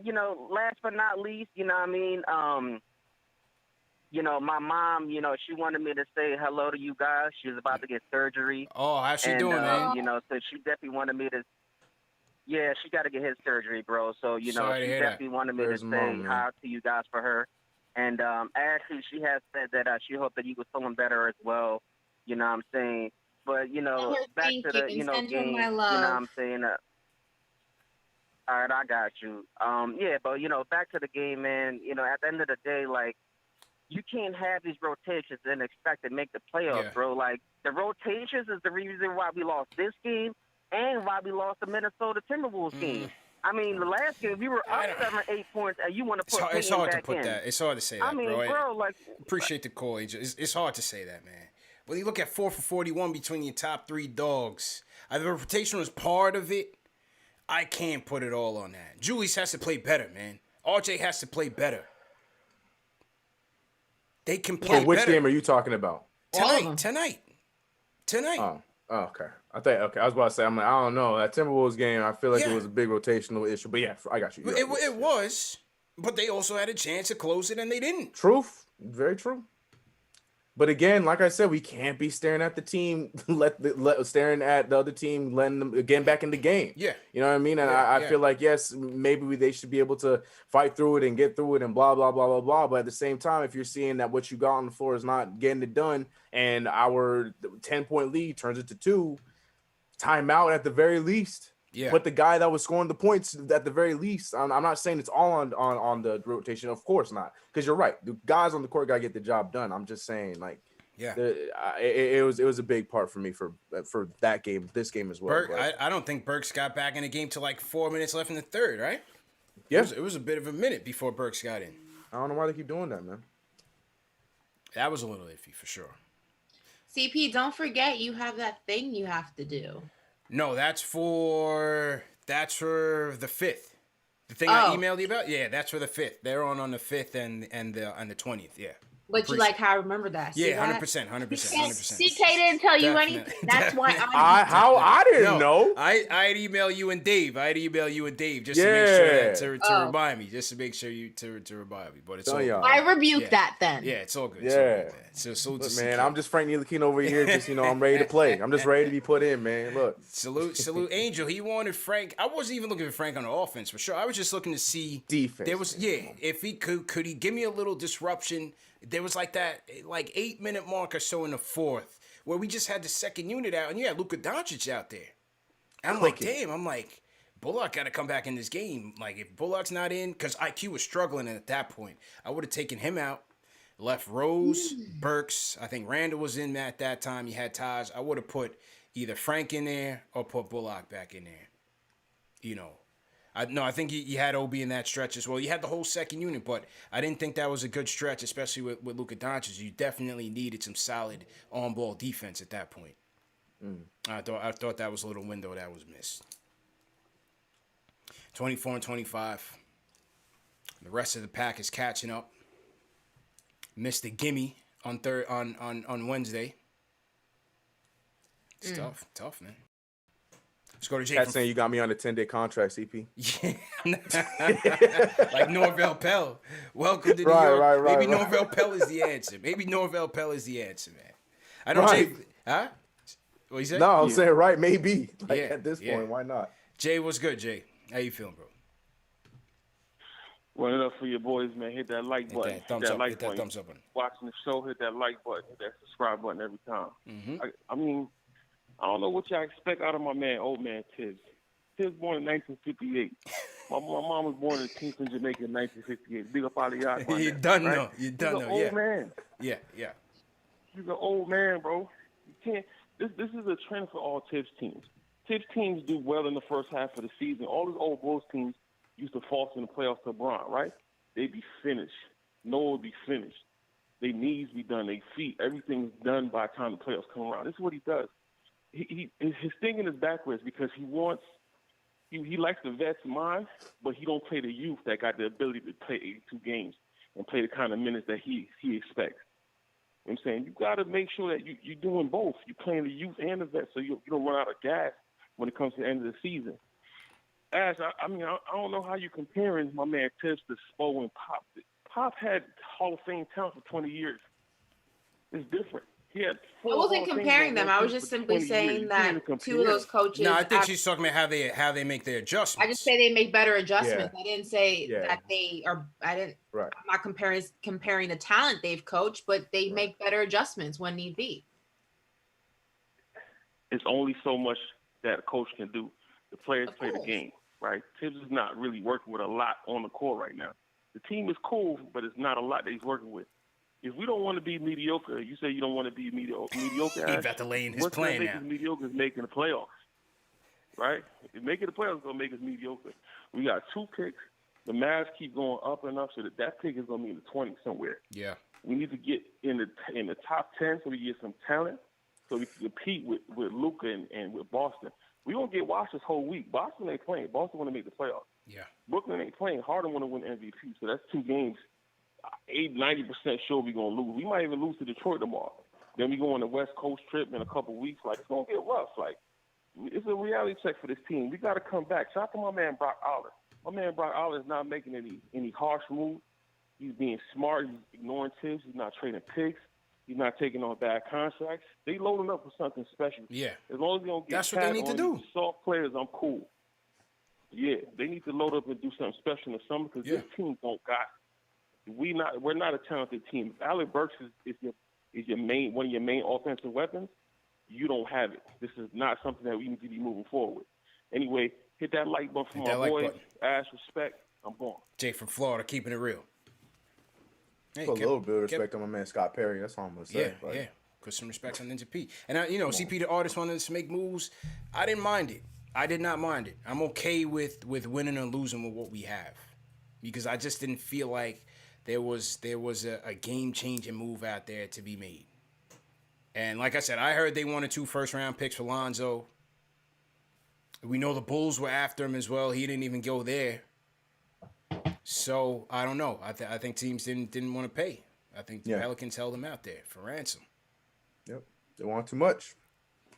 you know, last but not least, you know what I mean? You know, my mom, you know, she wanted me to say hello to you guys. She was about to get surgery.
Oh, how's she doing, man?
You know, so she definitely wanted me to. Yeah, she got to get his surgery, bro. So, you know, she definitely wanted me to say hi to you guys for her. And Ashley, she has said that she hoped that you was feeling better as well. You know what I'm saying? But, you know, back to the, you know, game, you know what I'm saying? All right, I got you. Yeah, but, you know, back to the game, man. You know, at the end of the day, like, you can't have these rotations and expect to make the playoffs, bro. Like, the rotations is the reason why we lost this game and why we lost the Minnesota Timberwolves game. I mean, the last game, we were up 7-8 points, and you want to put
it's hard
back
to put
in.
that. It's hard to say that,
I mean,
bro.
like,
appreciate the call, AJ. It's hard to say that, man. When you look at 4 for 41 between your top three dogs, the rotation was part of it. I can't put it all on that. Julius has to play better, man. RJ has to play better. They can play better.
Which game are you talking about?
Tonight.
Oh, okay. I was about to say, I'm like, I don't know. That Timberwolves game, I feel like it was a big rotational issue. But yeah, I got you.
It was, but they also had a chance to close it, and they didn't.
Truth. Very true. But again, like I said, we can't be staring at the team, staring at the other team, letting them get back in the game.
Yeah.
You know what I mean? And I feel like, yes, maybe they should be able to fight through it and get through it and blah, blah, blah, blah, blah. But at the same time, if you're seeing that what you got on the floor is not getting it done and our 10-point lead turns into 2, timeout at the very least.
Yeah.
But the guy that was scoring the points at the very least, I'm not saying it's all on the rotation. Of course not. Because you're right. The guys on the court got to get the job done. I'm just saying, like, it was a big part for me for that game, this game as well.
I don't think Burks got back in the game till like 4 minutes left in the third, right?
Yeah.
It was a bit of a minute before Burks got in.
I don't know why they keep doing that, man.
That was a little iffy for sure.
CP, don't forget you have that thing you have to do.
No, that's for the 5th. The thing I emailed you about? Yeah, that's for the 5th. They're on the 5th and the 20th, yeah.
But you like how I remember that. See
Yeah,
that?
100%.
CK didn't tell you anything. That's why
I didn't know.
I'd email you and Dave. Just to make sure that to remind me, just to make sure you to remind me. But it's all good.
I rebuke that then.
Yeah, it's all good.
Yeah.
So salute
Look,
to
man,
CK.
I'm just Frank Ntilikina over here. Just I'm ready to play. I'm just ready to be put in, man. Look.
Salute Angel. He wanted Frank. I wasn't even looking for Frank on the offense for sure. I was just looking to see
defense.
There was if he could he give me a little disruption. There was like that 8-minute mark or so in the fourth where we just had the second unit out and you had Luka Doncic out there. And I'm like, damn, Bullock got to come back in this game. Like if Bullock's not in, because IQ was struggling at that point, I would have taken him out, left Rose, Burks. I think Randle was in at that time. You had Taj. I would have put either Frank in there or put Bullock back in there. You know. I think you had Obi in that stretch as well. You had the whole second unit, but I didn't think that was a good stretch, especially with Luka Doncic. You definitely needed some solid on-ball defense at that point. I thought that was a little window that was missed. 24-25. The rest of the pack is catching up. Missed a gimme on Wednesday. It's tough, man. Let's go to Jay.
That's saying you got me on a 10-day contract, CP.
Yeah. Like Norvell Pell. Welcome to New York. Maybe Norvell Pell is the answer. Man. I don't Jay. Huh? What you say?
No, I'm saying maybe. At this point, why not?
Jay, what's good, Jay? How you feeling, bro?
Running up for your boys, man. Hit that like button.
Hit that thumbs up button.
Watching the show, hit that like button. Hit that subscribe button every time.
Mm-hmm.
I mean, I don't know what y'all expect out of my man, old man Tibbs. Tibbs born in 1958. My mom was born in Kingston, Jamaica in 1958. Big up out of y'all.
You done know. You done know.
He's an old man.
Yeah.
He's an old man, bro. You can't. This is a trend for all Tibbs teams. Tibbs teams do well in the first half of the season. All these old Bulls teams used to false in the playoffs to LeBron, right? They'd be finished. Noah would be finished. Their knees be done. Their feet. Everything's done by the time the playoffs come around. This is what he does. His thinking is backwards because he likes the vets' mind, but he don't play the youth that got the ability to play 82 games and play the kind of minutes that he expects. You know what I'm saying? You got to make sure that you're doing both. You're playing the youth and the vets so you don't run out of gas when it comes to the end of the season. Ash, I don't know how you're comparing my man Tibbs to Spo and Pop. Pop had Hall of Fame talent for 20 years. It's different. I
wasn't comparing them. I was just simply saying that two of those coaches.
No, I think she's talking about how they make their adjustments.
I just say they make better adjustments. Yeah. I didn't say that they are. I didn't. Right. I'm not comparing the talent they've coached, but they make better adjustments when need be.
It's only so much that a coach can do. The players play the game, right? Tibbs is not really working with a lot on the court right now. The team is cool, but it's not a lot that he's working with. If we don't want to be mediocre, you say you don't want to be mediocre.
He's about to lay in his plan now.
What's going to make us mediocre is making the playoffs, right? If making the playoffs is going to make us mediocre. We got 2 picks. The Mavs keep going up and up, so that pick is going to be in the 20s somewhere.
Yeah.
We need to get in the top 10 so we get some talent, so we can compete with Luka and with Boston. We don't get washed this whole week. Boston ain't playing. Boston want to make the playoffs.
Yeah.
Brooklyn ain't playing. Harden want to win MVP, so that's 2 games. 90% sure we're going to lose. We might even lose to Detroit tomorrow. Then we go on the West Coast trip in a couple weeks. Like, it's going to get rough. Like, it's a reality check for this team. We got to come back. Shout out to my man Brock Aller. My man Brock Aller is not making any harsh moves. He's being smart. He's ignoring Tibbs. He's not trading picks. He's not taking on bad contracts. They loading up for something special.
Yeah.
As long as they don't get
that's what they need to do.
Soft players, I'm cool. Yeah, they need to load up and do something special in the summer because this team don't got it. We're not a talented team. If Alec Burks is your main one of your main offensive weapons, you don't have it. This is not something that we need to be moving forward with. Anyway, hit that like button for my boys. Ash, respect. I'm born.
Jay from Florida, keeping it real.
Hey, put a little bit of respect on my man Scott Perry. That's all I'm gonna say.
Yeah. Put some respect on Ninja P. And CP the artist wanted to make moves. I didn't mind it. I did not mind it. I'm okay with winning and losing with what we have, because I just didn't feel like there was a game-changing move out there to be made. And like I said, I heard they wanted 2 first-round picks for Lonzo. We know the Bulls were after him as well. He didn't even go there. So, I don't know. I think teams didn't want to pay. I think the Pelicans held him out there for ransom.
Yep. They want too much.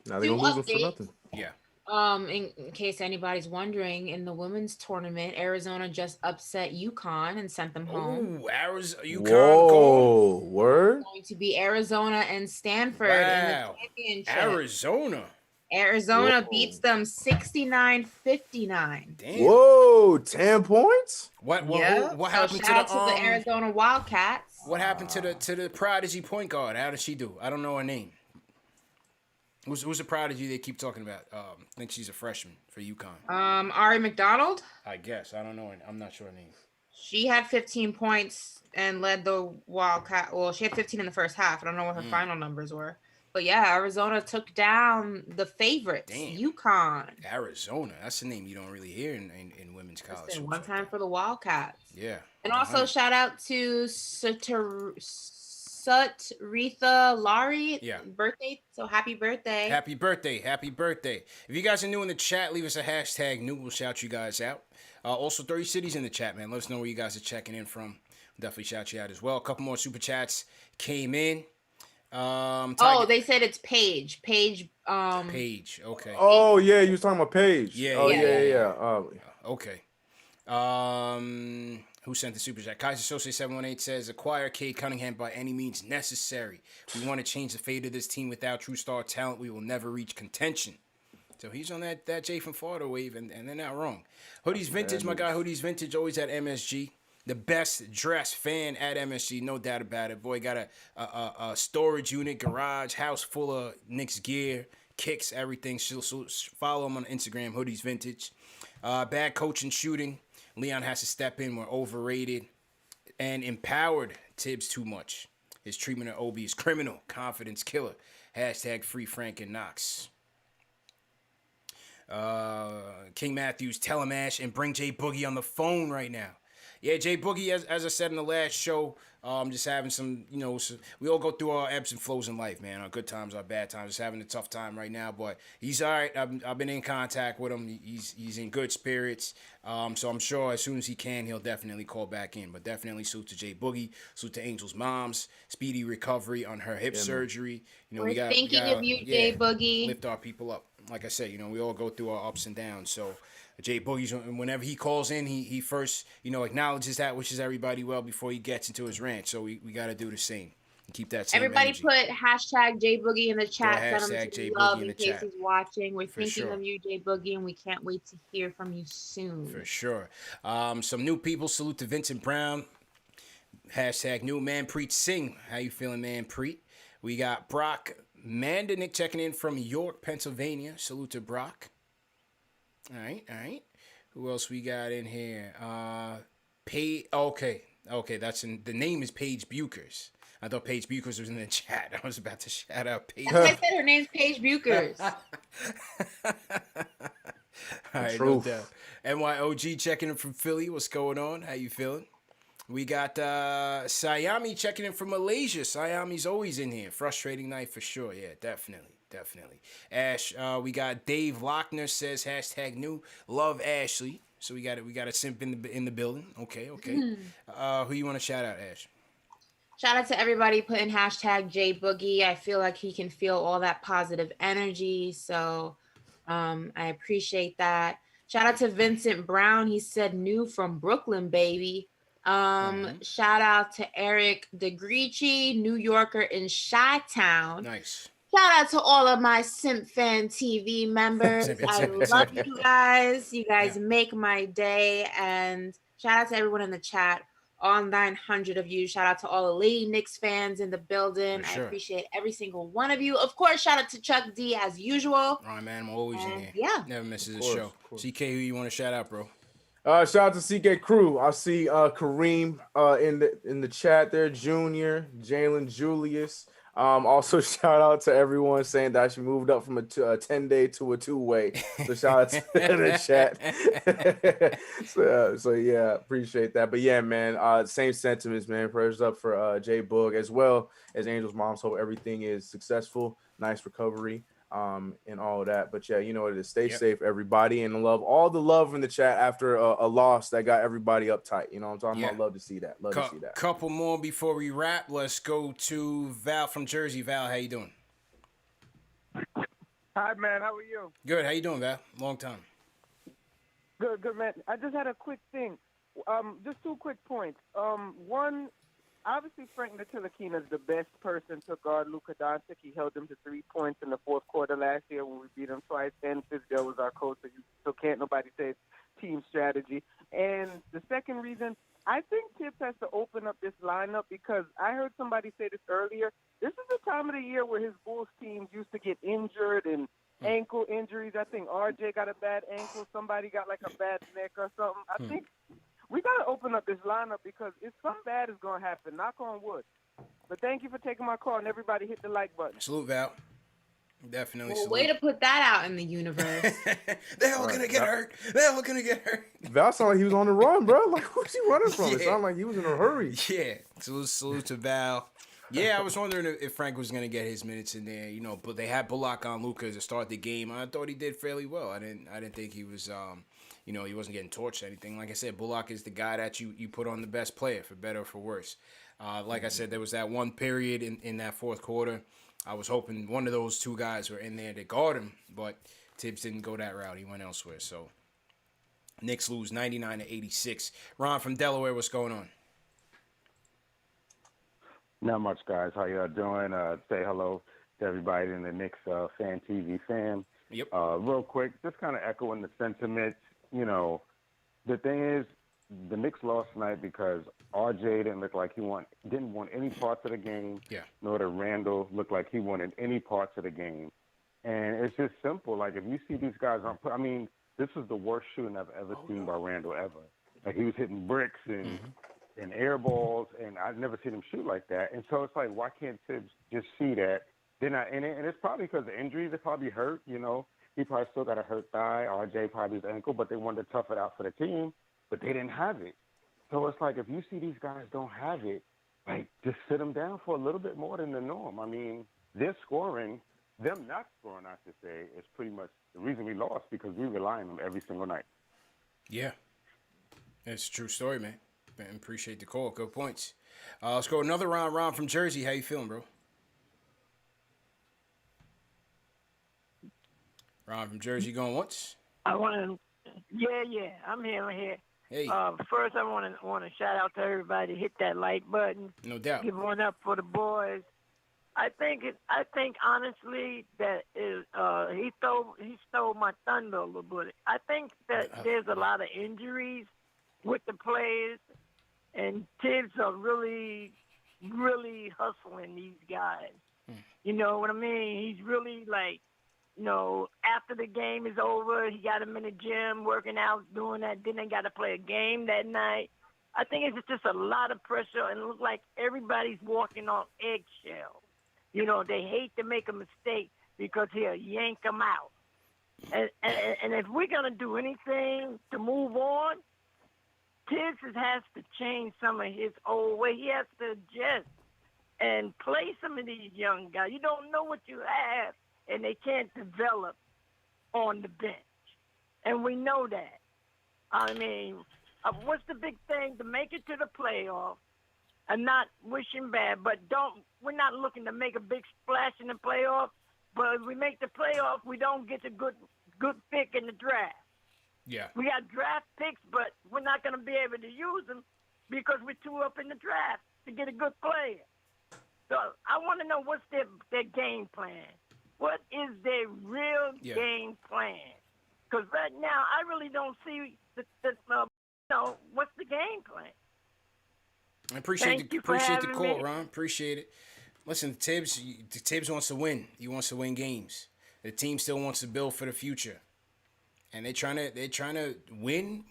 Now they're
Two
going to lose him for
updates.
nothing.
Yeah.
In case anybody's wondering, in the women's tournament, Arizona just upset UConn and sent them home.
Ooh, UConn.
Whoa, word?
It's going to be Arizona and Stanford in the championship. Arizona beats them 69-59.
Damn.
Whoa, 10 points?
What happened
shout
to
out to the Arizona Wildcats?
What happened to the prodigy point guard? How did she do? I don't know her name. Who's a prodigy they keep talking about? I think she's a freshman for UConn.
Ari McDonald?
I guess. I don't know. I'm not sure her name.
She had 15 points and led the Wildcat. Well, she had 15 in the first half. I don't know what her final numbers were. But yeah, Arizona took down the favorites, UConn.
Arizona. That's a name you don't really hear in women's college.
One time for the Wildcats.
Yeah.
And also shout out to Sutritha Lari birthday. So happy birthday.
Happy birthday. Happy birthday. If you guys are new in the chat, leave us a hashtag new. We'll shout you guys out. Also, 30 cities in the chat, man. Let us know where you guys are checking in from. Definitely shout you out as well. A couple more super chats came in.
They said it's Paige. Paige,
okay.
Oh, yeah, you was talking about Paige.
Yeah. Okay. Who sent the super chat? Kaiser Associate 718 says, acquire Cade Cunningham by any means necessary. We want to change the fate of this team. Without true star talent, we will never reach contention. So he's on that Jay from Florida wave, and they're not wrong. Hoodies Vintage, my guy, Hoodies Vintage, always at MSG. The best dressed fan at MSG, no doubt about it. Boy, got a storage unit, garage, house full of Knicks gear, kicks, everything. So follow him on Instagram, Hoodies Vintage. Bad coaching, shooting. Leon has to step in. We're overrated and empowered Tibbs too much. His treatment of Obi is criminal. Confidence killer. Hashtag free Frank and Knox. King Matthews, tell him Ash and bring Jay Boogie on the phone right now. Yeah, Jay Boogie, as I said in the last show, just having some, we all go through our ebbs and flows in life, man. Our good times, our bad times. Just having a tough time right now, but he's all right. I've been in contact with him. He's in good spirits. So I'm sure as soon as he can, he'll definitely call back in. But definitely salute to Jay Boogie, salute to Angel's mom's speedy recovery on her hip surgery.
We're thinking of you, Jay Boogie.
Lift our people up. Like I said, we all go through our ups and downs. So Jay Boogie's, whenever he calls in, he first, acknowledges that, wishes everybody well before he gets into his rant. So we got to do the same and keep that same
Everybody
energy.
Put hashtag Jay Boogie in the chat. Send him
Jay
love
Boogie in
in
the
case
chat.
he's watching. We're
For
thinking
sure.
of you, Jay Boogie, and we can't wait to hear from you soon.
For sure. Some new people. Salute to Vincent Brown. Hashtag new Manpreet Singh. How you feeling, Manpreet? We got Brock Mandanick checking in from York, Pennsylvania. Salute to Brock. All right. Who else we got in here? Okay. That's the name is Paige Bukers. I thought Paige Bukers was in the chat. I was about to shout out Paige.
I said her name's Paige Bukers.
All right, no doubt. NYOG checking in from Philly. What's going on? How you feeling? We got Sayami checking in from Malaysia. Sayami's always in here. Frustrating night for sure. Yeah, definitely. Ash, we got Dave Lochner says hashtag new. Love Ashley. So we got a simp in the building. Okay. Who you want to shout out, Ash?
Shout out to everybody putting hashtag Jay Boogie. I feel like he can feel all that positive energy. So I appreciate that. Shout out to Vincent Brown. He said new from Brooklyn, baby. Shout out to Eric DeGricci, New Yorker in Chi-Town.
Nice.
Shout out to all of my CashFanTV members. I love you guys. You guys make my day. And shout out to everyone in the chat. All 900 of you. Shout out to all the Lady Knicks fans in the building. Sure. I appreciate every single one of you. Of course, shout out to Chuck D as usual.
All right, man. I'm always in here.
Yeah.
Never misses a show. CK, who you want to shout out, bro?
Shout out to CK Crew. I see Kareem in the chat there. Junior, Jalen, Julius. Also shout out to everyone saying that she moved up from a 10-day to a 2-way. So shout out to the chat. so yeah, appreciate that. But yeah, man, same sentiments, man. Prayers up for Jay Boog as well as Angel's moms. Hope everything is successful. Nice recovery. and all of that. But yeah, you know what it is. Stay safe, everybody, and all the love in the chat after a loss that got everybody uptight. You know what I'm talking about? Love to see that. Love to see that.
Couple more before we wrap. Let's go to Val from Jersey. Val, how you doing?
Hi, man. How are you?
Good. How you doing, Val? Long time.
Good, man. I just had a quick thing. Just 2 quick points. One, obviously Frank Ntilikina is the best person to guard Luka Doncic. He held him to 3 points in the fourth quarter last year when we beat him twice. And Thibeodeau was our coach, so can't nobody say it's team strategy. And the second reason, I think Tibbs has to open up this lineup because I heard somebody say this earlier. This is the time of the year where his Bulls teams used to get injured and ankle injuries. I think RJ got a bad ankle. Somebody got like a bad neck or something. I think we got to open up this lineup because if something bad is going to happen, knock on wood. But thank you for taking my call, and everybody hit the like button.
Salute, Val. Definitely
Well,
salute.
way to put that out in the universe.
They're all going to get hurt. They're all going to get hurt.
Val sounded like he was on the run, bro. Like, who's he running from? It sounded like he was in a hurry.
Yeah. Salute to Val. Yeah, I was wondering if Frank was going to get his minutes in there, you know, but they had Bullock on Luka to start the game. I thought he did fairly well. I didn't think he was, you know, he wasn't getting torched or anything. Like I said, Bullock is the guy that you put on the best player, for better or for worse. Like I said, there was that one period in that fourth quarter. I was hoping one of those two guys were in there to guard him, but Tibbs didn't go that route. He went elsewhere. So Knicks lose 99-86. Ron from Delaware, what's going on?
Not much, guys. How y'all doing? Say hello to everybody in the Knicks Fan TV fam.
Yep.
Real quick, just kind of echoing the sentiment. You know, the thing is, the Knicks lost tonight because RJ didn't look like didn't want any parts of the game.
Yeah.
Nor did Randle look like he wanted any parts of the game. And it's just simple. Like, if you see these guys I mean, this is the worst shooting I've ever seen by Randle ever. Like, he was hitting bricks and air balls, and I've never seen him shoot like that. And so it's like, why can't Tibbs just see that? And it's probably because the injuries. They probably hurt, you know. He probably still got a hurt thigh. RJ probably his ankle, but they wanted to tough it out for the team, but they didn't have it. So it's like, if you see these guys don't have it, like, just sit them down for a little bit more than the norm. I mean, them not scoring, I should say, is pretty much the reason we lost, because we rely on them every single night.
Yeah. It's a true story, man. Appreciate the call. Good points. Let's go another round. Ron from Jersey. How you feeling, bro? Ron from Jersey going once?
I want to, yeah. I'm here.
Hey.
First, I want to shout out to everybody. Hit that like button.
No doubt.
Give one up for the boys. I think honestly that he stole my thunder a little bit. I think that there's a lot of injuries with the players, and Tibbs are really, really hustling these guys. You know what I mean? He's really like, you know, after the game is over, he got him in the gym working out, doing that. Then they got to play a game that night. I think it's just a lot of pressure, and it looks like everybody's walking on eggshells. You know, they hate to make a mistake because he'll yank them out. And if we're going to do anything to move on, Tibbs has to change some of his old way. He has to adjust and play some of these young guys. You don't know what you have, and they can't develop on the bench. And we know that. I mean, what's the big thing? To make it to the playoffs, and not wishing bad, but we're not looking to make a big splash in the playoffs, but if we make the playoffs, we don't get a good pick in the draft.
Yeah.
We got draft picks, but we're not going to be able to use them because we're too up in the draft to get a good player. So I want to know what's their game plan. What is their real game plan? Because right now, I really don't see what's the game plan.
I appreciate the call, Ron. Appreciate it. Listen, Tibbs wants to win. He wants to win games. The team still wants to build for the future, and they're trying to win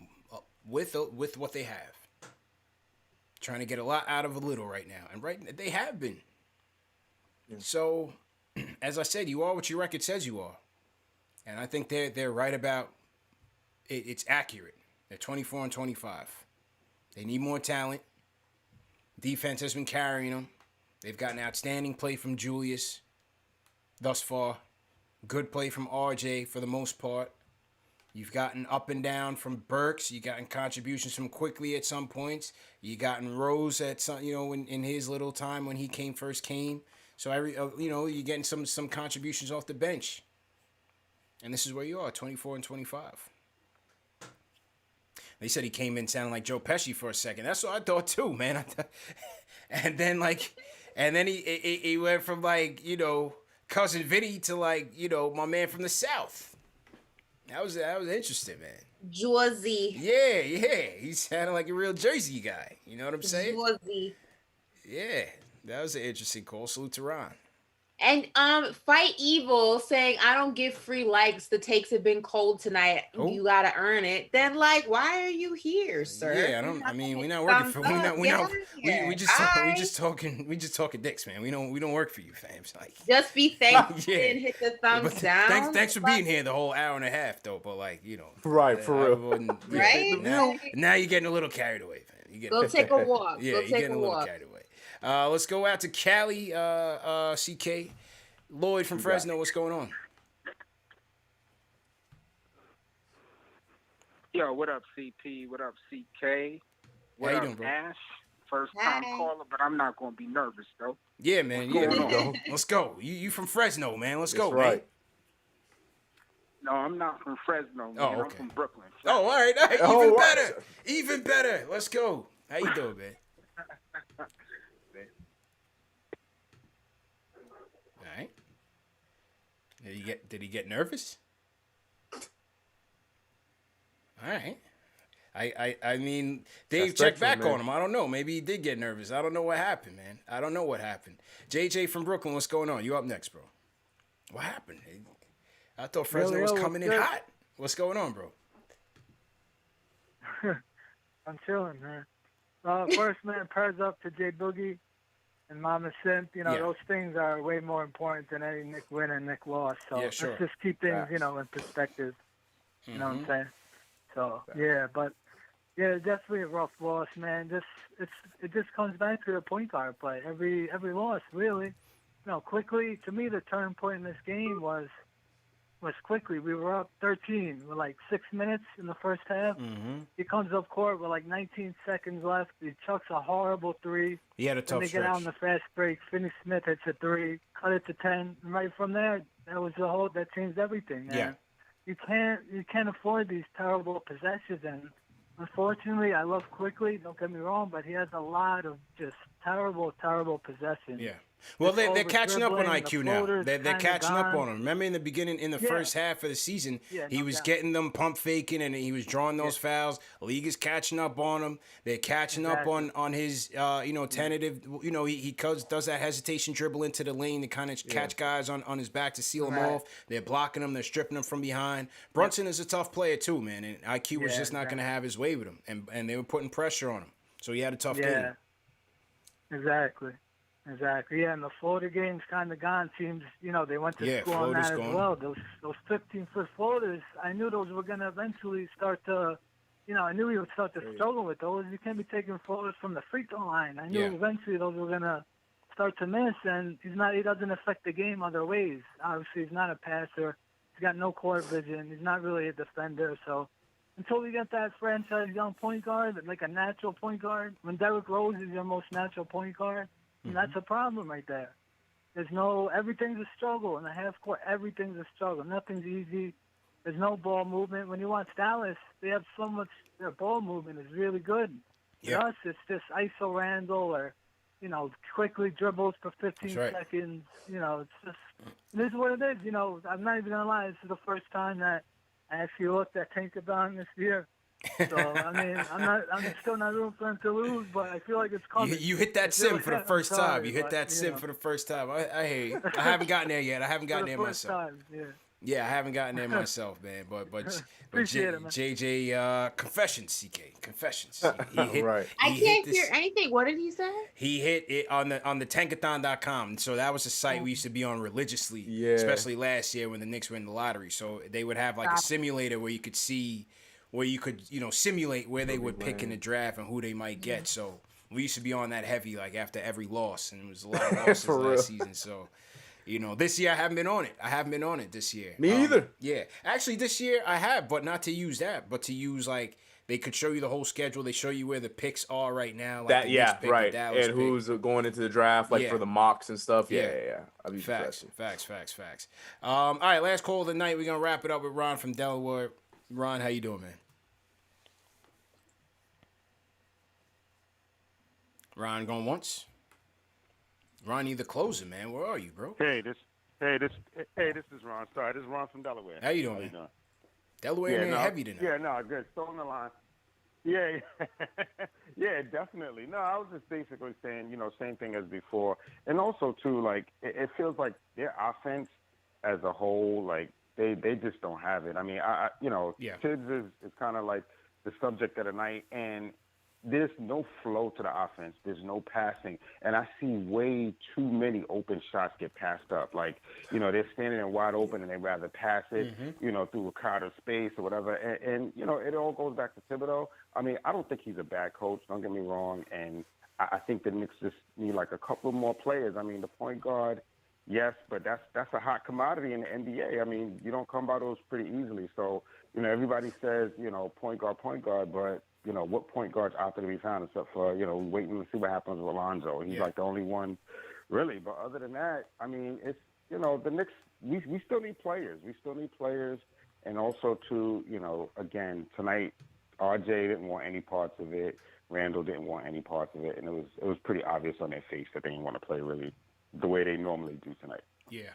with what they have. Trying to get a lot out of a little right now, and they have been. Yeah. So, as I said, you are what your record says you are, and I think they're right about it. It's accurate. They're 24-25. They need more talent. Defense has been carrying them. They've gotten outstanding play from Julius thus far. Good play from RJ for the most part. You've gotten up and down from Burks. You've gotten contributions from Quickly at some points. You gotten Rose at some, in his little time when he first came. So you're getting some contributions off the bench. And this is where you are, 24 and 25. They said he came in sounding like Joe Pesci for a second. That's what I thought too, man. And then he went from Cousin Vinny to my man from the South. That was interesting, man.
Jersey.
Yeah. He sounded like a real Jersey guy. You know what I'm saying?
Jersey.
Yeah, that was an interesting call. Salute to Ron.
And Fight Evil saying, I don't give free likes. The takes have been cold tonight. Oh. You gotta earn it. Then why are you here, sir?
Yeah, we're not working for we just talking Knicks, man. We don't work for you, fam.
Just be thankful and hit the thumbs down.
Thanks for being here the whole hour and a half though, but
right, for real.
Right?
Now you're getting a little carried away, fam.
Go take a walk.
Yeah, you're getting a little carried away. Let's go out to Cali, CK. Lloyd from Fresno, what's going on?
Yo, what up, CP? What up, CK? What
How
up,
you doing, bro?
Ash? First time caller, but I'm not going to be nervous, though.
Yeah, man. Let's go. You from Fresno, man. Let's go,
right.
man.
No, I'm not from Fresno, man.
Okay.
I'm from Brooklyn.
Oh, all right. Even better. Let's go. How you doing, man? All right. Did he get nervous? All right. I mean, Dave checked back on him. I don't know. Maybe he did get nervous. I don't know what happened, man. I don't know what happened. JJ from Brooklyn, what's going on? You up next, bro. What happened? I thought Fresno was coming in hot. What's going on, bro?
I'm chilling, man. First, man, prayers up to J Boogie and Mama Simp. Those things are way more important than any Nick win and Nick loss. So let's just keep things, in perspective. You know what I'm saying? So, definitely a rough loss, man. It just comes back to the point guard play. Every loss, really. Quickly, to me, the turning point in this game was Quickly. We were up 13 with 6 minutes in the first half.
Mm-hmm.
He comes up court with 19 seconds left. He chucks a horrible three.
He had a tough
stretch. They get out in the fast break. Finney-Smith hits a three. Cut it to 10. And right from there, that changed everything, man.
Yeah.
You can't afford these terrible possessions, and unfortunately, I love Quickly. Don't get me wrong, but he has a lot of just terrible possessions.
Yeah. Well, they're catching up on IQ now. They're catching up on him. Remember in the beginning, in the first half of the season, he was getting them pump faking and he was drawing those fouls. The league is catching up on him. They're catching up on his, tentative. He does that hesitation dribble into the lane to kind of catch guys on his back to seal him off. They're blocking him. They're stripping him from behind. Brunson is a tough player too, man. And IQ was just not going to have his way with him, and they were putting pressure on him. So he had a tough game.
Exactly. Yeah, and the floater game's kind of gone. Seems, they went to school on that as well. Those 15-foot floaters, I knew those were going to eventually start to, I knew he would start to struggle with those. You can't be taking floaters from the free throw line. I knew eventually those were going to start to miss, and he doesn't affect the game other ways. Obviously, he's not a passer. He's got no court vision. He's not really a defender. So until we get that franchise young point guard, like a natural point guard, when Derrick Rose is your most natural point guard, and that's a problem right there. Everything's a struggle in the half court. Everything's a struggle. Nothing's easy. There's no ball movement. When you watch Dallas, they have so much, their ball movement is really good.
Yeah.
For us, it's just ISO Randle or, quickly dribbles for 15 seconds. It's just, this is what it is. I'm not even going to lie. This is the first time that I actually looked at Tinkerbell this year. So, I'm still not rooting for him to lose, but I feel like it's coming.
You hit that sim for the first time. You hit that sim for the first time. I hear you. I haven't gotten there yet. I haven't gotten there myself. Yeah, I haven't gotten there myself, man. But JJ, confessions, CK, confessions. He hit,
I can't hear anything. What did he say?
He hit it on the tankathon.com. So that was a site we used to be on religiously, especially last year when the Knicks were in the lottery. So they would have a simulator where you could see, simulate where they would pick in the draft and who they might get. So we used to be on that heavy after every loss, and it was a lot of losses last season. So This year I haven't been on it. I haven't been on it this year.
Me either.
Yeah. Actually, this year I have, but not to use that, but to use like they could show you the whole schedule. They show you where the picks are right now. Like the Knicks pick,
right.
the Dallas
and
pick.
who's going into the draft, like for the mocks and stuff. Yeah. I'll be
Facts. All right, last call of the night. We're gonna wrap it up with Ron from Delaware. Ron, how you doing, man? Ron going once. Ron either closing, man. Where are you, bro?
Hey, this is Ron. Sorry, this is Ron from Delaware.
How you doing, man? Delaware ain't heavy tonight.
Yeah, no, good. Still on the line. Yeah, yeah, definitely. No, I was just basically saying, same thing as before, and also too, like it feels like their offense as a whole, like they just don't have it. I mean, Tibbs is kind of like the subject of the night, and there's no flow to the offense. There's no passing. And I see way too many open shots get passed up. Like, they're standing there wide open and they'd rather pass it, through a crowded space or whatever. And it all goes back to Thibeodeau. I mean, I don't think he's a bad coach. Don't get me wrong. And I think the Knicks just need like a couple more players. I mean, the point guard, yes, but that's a hot commodity in the NBA. I mean, you don't come by those pretty easily. So, everybody says, point guard, but what point guard's out there to be found except for, waiting to see what happens with Alonzo. He's like the only one, really. But other than that, I mean, it's, the Knicks, we still need players. We still need players. And also, too, again, tonight, RJ didn't want any parts of it. Randle didn't want any parts of it. And it was pretty obvious on their face that they didn't want to play really the way they normally do tonight.
Yeah.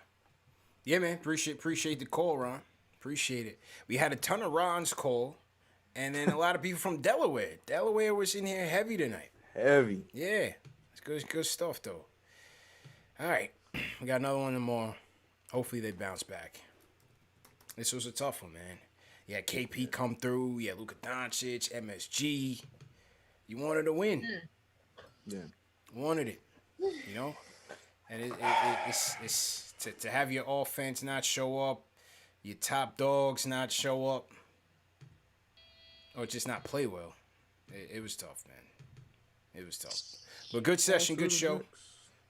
Yeah, man. Appreciate the call, Ron. Appreciate it. We had a ton of Ron's call. And then a lot of people from Delaware. Delaware was in here heavy tonight.
Heavy.
Yeah. It's good stuff, though. All right. We got another one tomorrow. Hopefully they bounce back. This was a tough one, man. You had KP come through. You had Luka Doncic, MSG. You wanted to win.
Yeah.
Wanted it. And it's to have your offense not show up, your top dogs not show up, or just not play well. It was tough, man. It was tough. But good session, good show.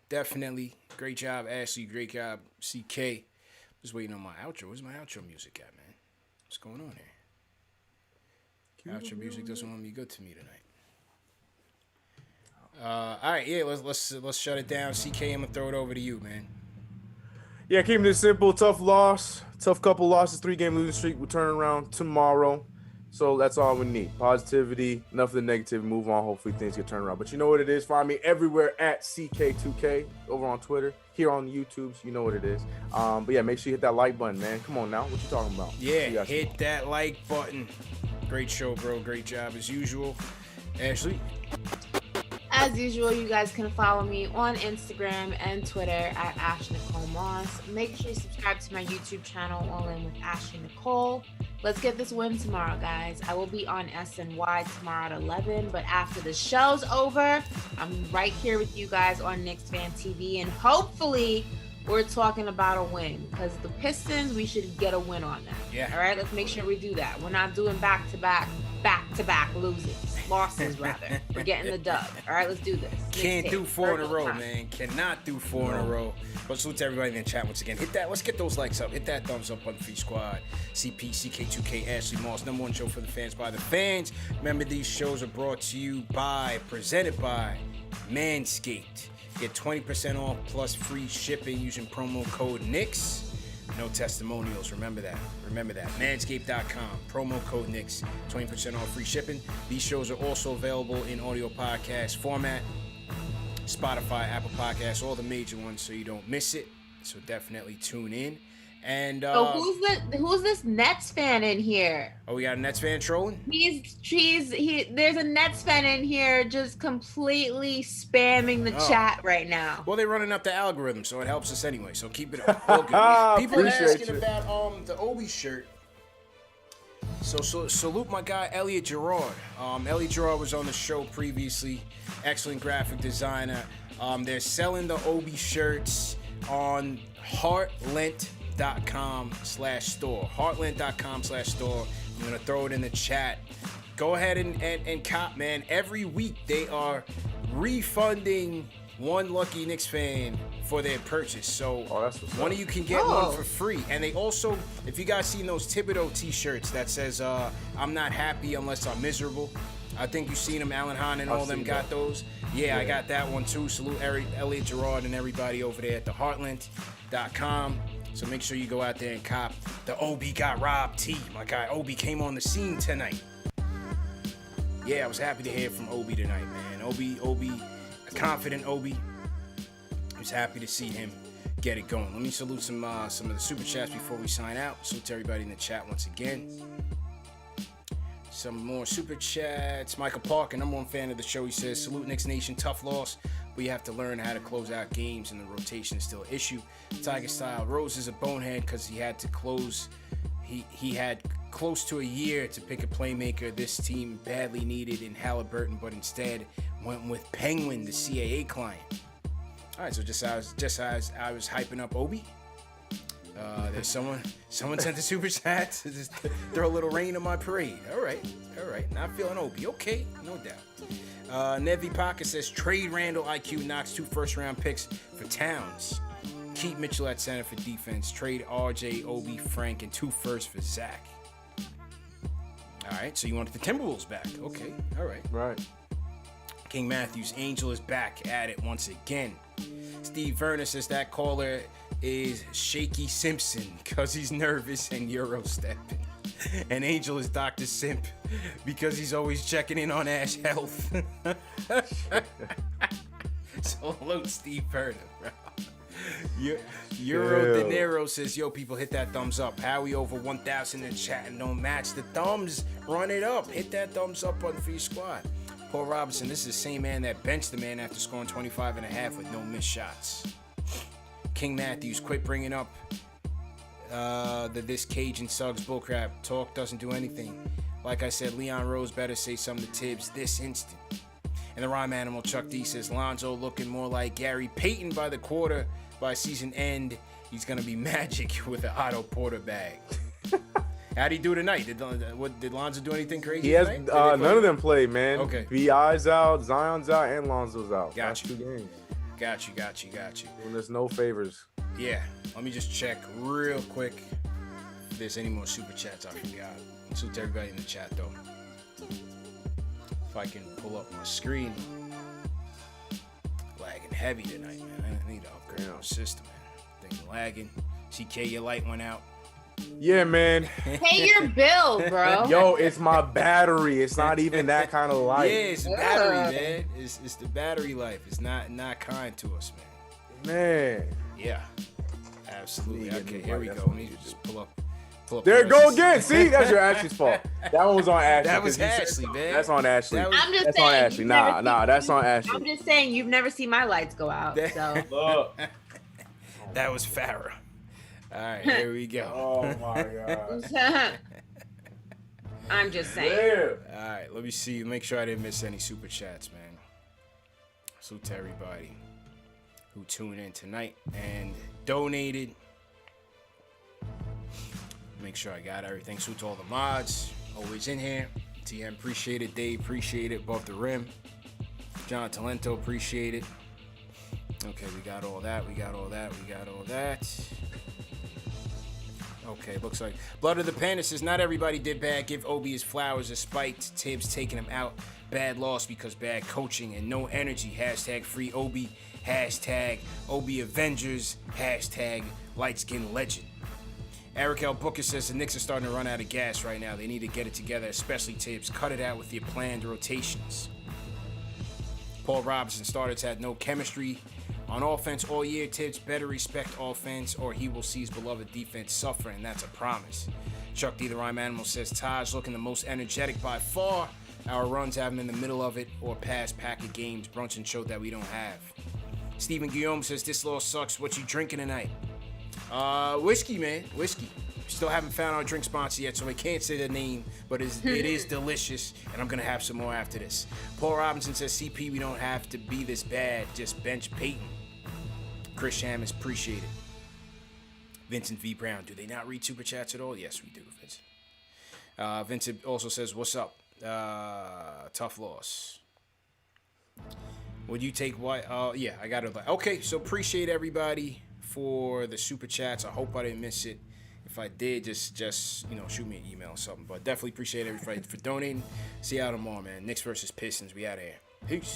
Definitely. Great job, Ashley. Great job, CK. Just waiting on my outro. Where's my outro music at, man? What's going on here? Outro music doesn't want to be good to me tonight. All right, yeah, let's shut it down. CK, I'm gonna throw it over to you, man.
Yeah, keeping it simple. Tough loss. Tough couple losses. 3-game losing streak. We'll turn around tomorrow. So that's all we need. Positivity, enough of the negativity, move on. Hopefully things get turned around. But you know what it is. Find me everywhere at CK2K over on Twitter, here on the YouTubes. You know what it is. But yeah, make sure you hit that like button, man. Come on now. What you talking about?
Yeah, hit that like button. Great show, bro. Great job as usual. Ashley.
As usual, you guys can follow me on Instagram and Twitter at Ash Nicole Moss. Make sure you subscribe to my YouTube channel, All In with Ashley Nicole. Let's get this win tomorrow, guys. I will be on SNY tomorrow at 11, but after the show's over, I'm right here with you guys on KnicksFanTV, and hopefully we're talking about a win, because the Pistons, we should get a win on them.
Yeah.
All right, let's make sure we do that. We're not doing back-to-back losses, rather. We're getting the dub. All right, let's do this.
Can't do 4 in a row, man. Cannot do 4 in a row. But salute to everybody in the chat once again. Hit that. Let's get those likes up. Hit that thumbs up on the Free Squad. CP, CK2K, Ashley Moss. #1 show for the fans by the fans. Remember, these shows are presented by Manscaped. Get 20% off plus free shipping using promo code Knicks. No testimonials. Remember that. Manscaped.com. Promo code Knicks. 20% off free shipping. These shows are also available in audio podcast format. Spotify, Apple Podcasts, all the major ones, so you don't miss it. So definitely tune in. And
who's this Nets fan in here?
Oh, we got a Nets fan trolling?
There's a Nets fan in here just completely spamming the chat right now.
Well, they're running up the algorithm, so it helps us anyway. So keep it up. All good. People asking about the Obi shirt. So salute my guy Elliot Gerard. Elliot Gerard was on the show previously. Excellent graphic designer. They're selling the Obi shirts on heartlent.com/store. Heartlent.com/store. I'm gonna throw it in the chat. Go ahead and cop, man. Every week they are refunding one lucky Knicks fan for their purchase. So one of you can get
Oh.
one for free. And they also, if you guys seen those Thibeodeau t-shirts that says, I'm not happy unless I'm miserable. I think you've seen them. Alan Hahn and all them got those. Yeah, I got that one too. Salute Elliot Gerard and everybody over there at theheartland.com. So make sure you go out there and cop the Obi got robbed tee. My guy Obi came on the scene tonight. Yeah, I was happy to hear from Obi tonight, man. Obi, a confident Obi. I was happy to see him get it going. Let me salute some of the super chats before we sign out. Salute to everybody in the chat once again. Some more super chats. Michael Parker, number one fan of the show, he says, salute Knicks Nation, tough loss. We have to learn how to close out games, and the rotation is still an issue. Tiger Style, Rose is a bonehead because he had to close. He had close to a year to pick a playmaker this team badly needed in Halliburton, but instead went with Penguin, the CAA client. All right, so just as I was hyping up Obi, there's someone sent the super chat to just throw a little rain on my parade. All right, not feeling Obi. Okay, no doubt. Nevi Parker says trade Randle. IQ knocks 2 first-round picks for Towns. Keep Mitchell at center for defense. Trade RJ, Obi, Frank, and 2 firsts for Zach. All right, so you wanted the Timberwolves back. Okay, all right.
Right.
King Matthews, Angel is back at it once again. Steve Verner says that caller is Shaky Simpson because he's nervous and Euro stepping. And Angel is Dr. Simp because he's always checking in on Ash health. So hello, Steve Verner, bro. Euro De Niro says, yo, people, hit that thumbs up. Howie over 1,000 in the chat and don't match the thumbs. Run it up. Hit that thumbs up button for your squad. Paul Robinson, this is the same man that benched the man after scoring 25 and a half with no missed shots. King Matthews, quit bringing up this Cajun Suggs bullcrap. Talk doesn't do anything. Like I said, Leon Rose better say something to Tibbs this instant. And the rhyme animal Chuck D says, Lonzo looking more like Gary Payton by the quarter. By season end, he's going to be Magic with an Otto Porter bag. How'd he do tonight? Did Lonzo do anything crazy
He has
tonight?
none of them played, man.
Okay.
B.I.'s out, Zion's out, and Lonzo's out.
Got you.
2 games.
Got you.
And there's no favors.
Yeah. Let me just check real quick if there's any more super chats I forgot. Salute to everybody in the chat, though. If I can pull up my screen. Lagging heavy tonight, man. I need to upgrade my system, man. Thing lagging. CK, your light went out.
Yeah, man.
Pay your bill, bro.
Yo, it's my battery. It's not even that kind of light.
Yeah, it's the battery, man. It's the battery life. It's not kind to us, man.
Man.
Yeah. Absolutely. Okay, here we go. Let me just pull up.
There it go again. See, that's your Ashley's fault. That one was on Ashley.
That was Ashley, man.
That's on Ashley.
I'm just
that's
saying,
on Ashley. Nah, that's on Ashley.
I'm just saying you've never seen my lights go out. So
Look.
That was Farrah. All right, here we go.
Oh my God.
I'm just saying.
All right, let me see. Make sure I didn't miss any super chats, man. Salute to everybody who tuned in tonight and donated. Make sure I got everything. Salute to all the mods. Always in here. TM, appreciate it. Dave, appreciate it. Above the rim. John Talento, appreciate it. Okay, we got all that. Okay, looks like Blood of the Panda says, not everybody did bad. Give Obi his flowers despite Tibbs taking him out. Bad loss because bad coaching and no energy. Hashtag free Obi. Hashtag Obi Avengers. Hashtag light skin legend. Eric L. Booker says the Knicks are starting to run out of gas right now. They need to get it together, especially Tibbs. Cut it out with your planned rotations. Paul Robinson, starters had no chemistry on offense all year. Tibbs better respect offense or he will see his beloved defense suffer, and that's a promise. Chuck D. the Rhyme Animal says Taj looking the most energetic by far. Our runs have him in the middle of it or past pack of games Brunson showed that we don't have. Stephen Guillaume says this loss sucks. What you drinking tonight? Whiskey, man. Whiskey. Still haven't found our drink sponsor yet, so I can't say the name, but it is delicious, and I'm going to have some more after this. Paul Robinson says, CP, we don't have to be this bad. Just bench Payton. Chris Hammons, appreciate it. Vincent V. Brown, do they not read Super Chats at all? Yes, we do, Vincent. Vincent also says, what's up? Tough loss. Would you take what? Yeah, I got it. Okay, so appreciate everybody for the super chats. I hope I didn't miss it. If I did, just shoot me an email or something. But definitely appreciate everybody for donating. See y'all tomorrow, man. Knicks versus Pistons. We out of here. Peace.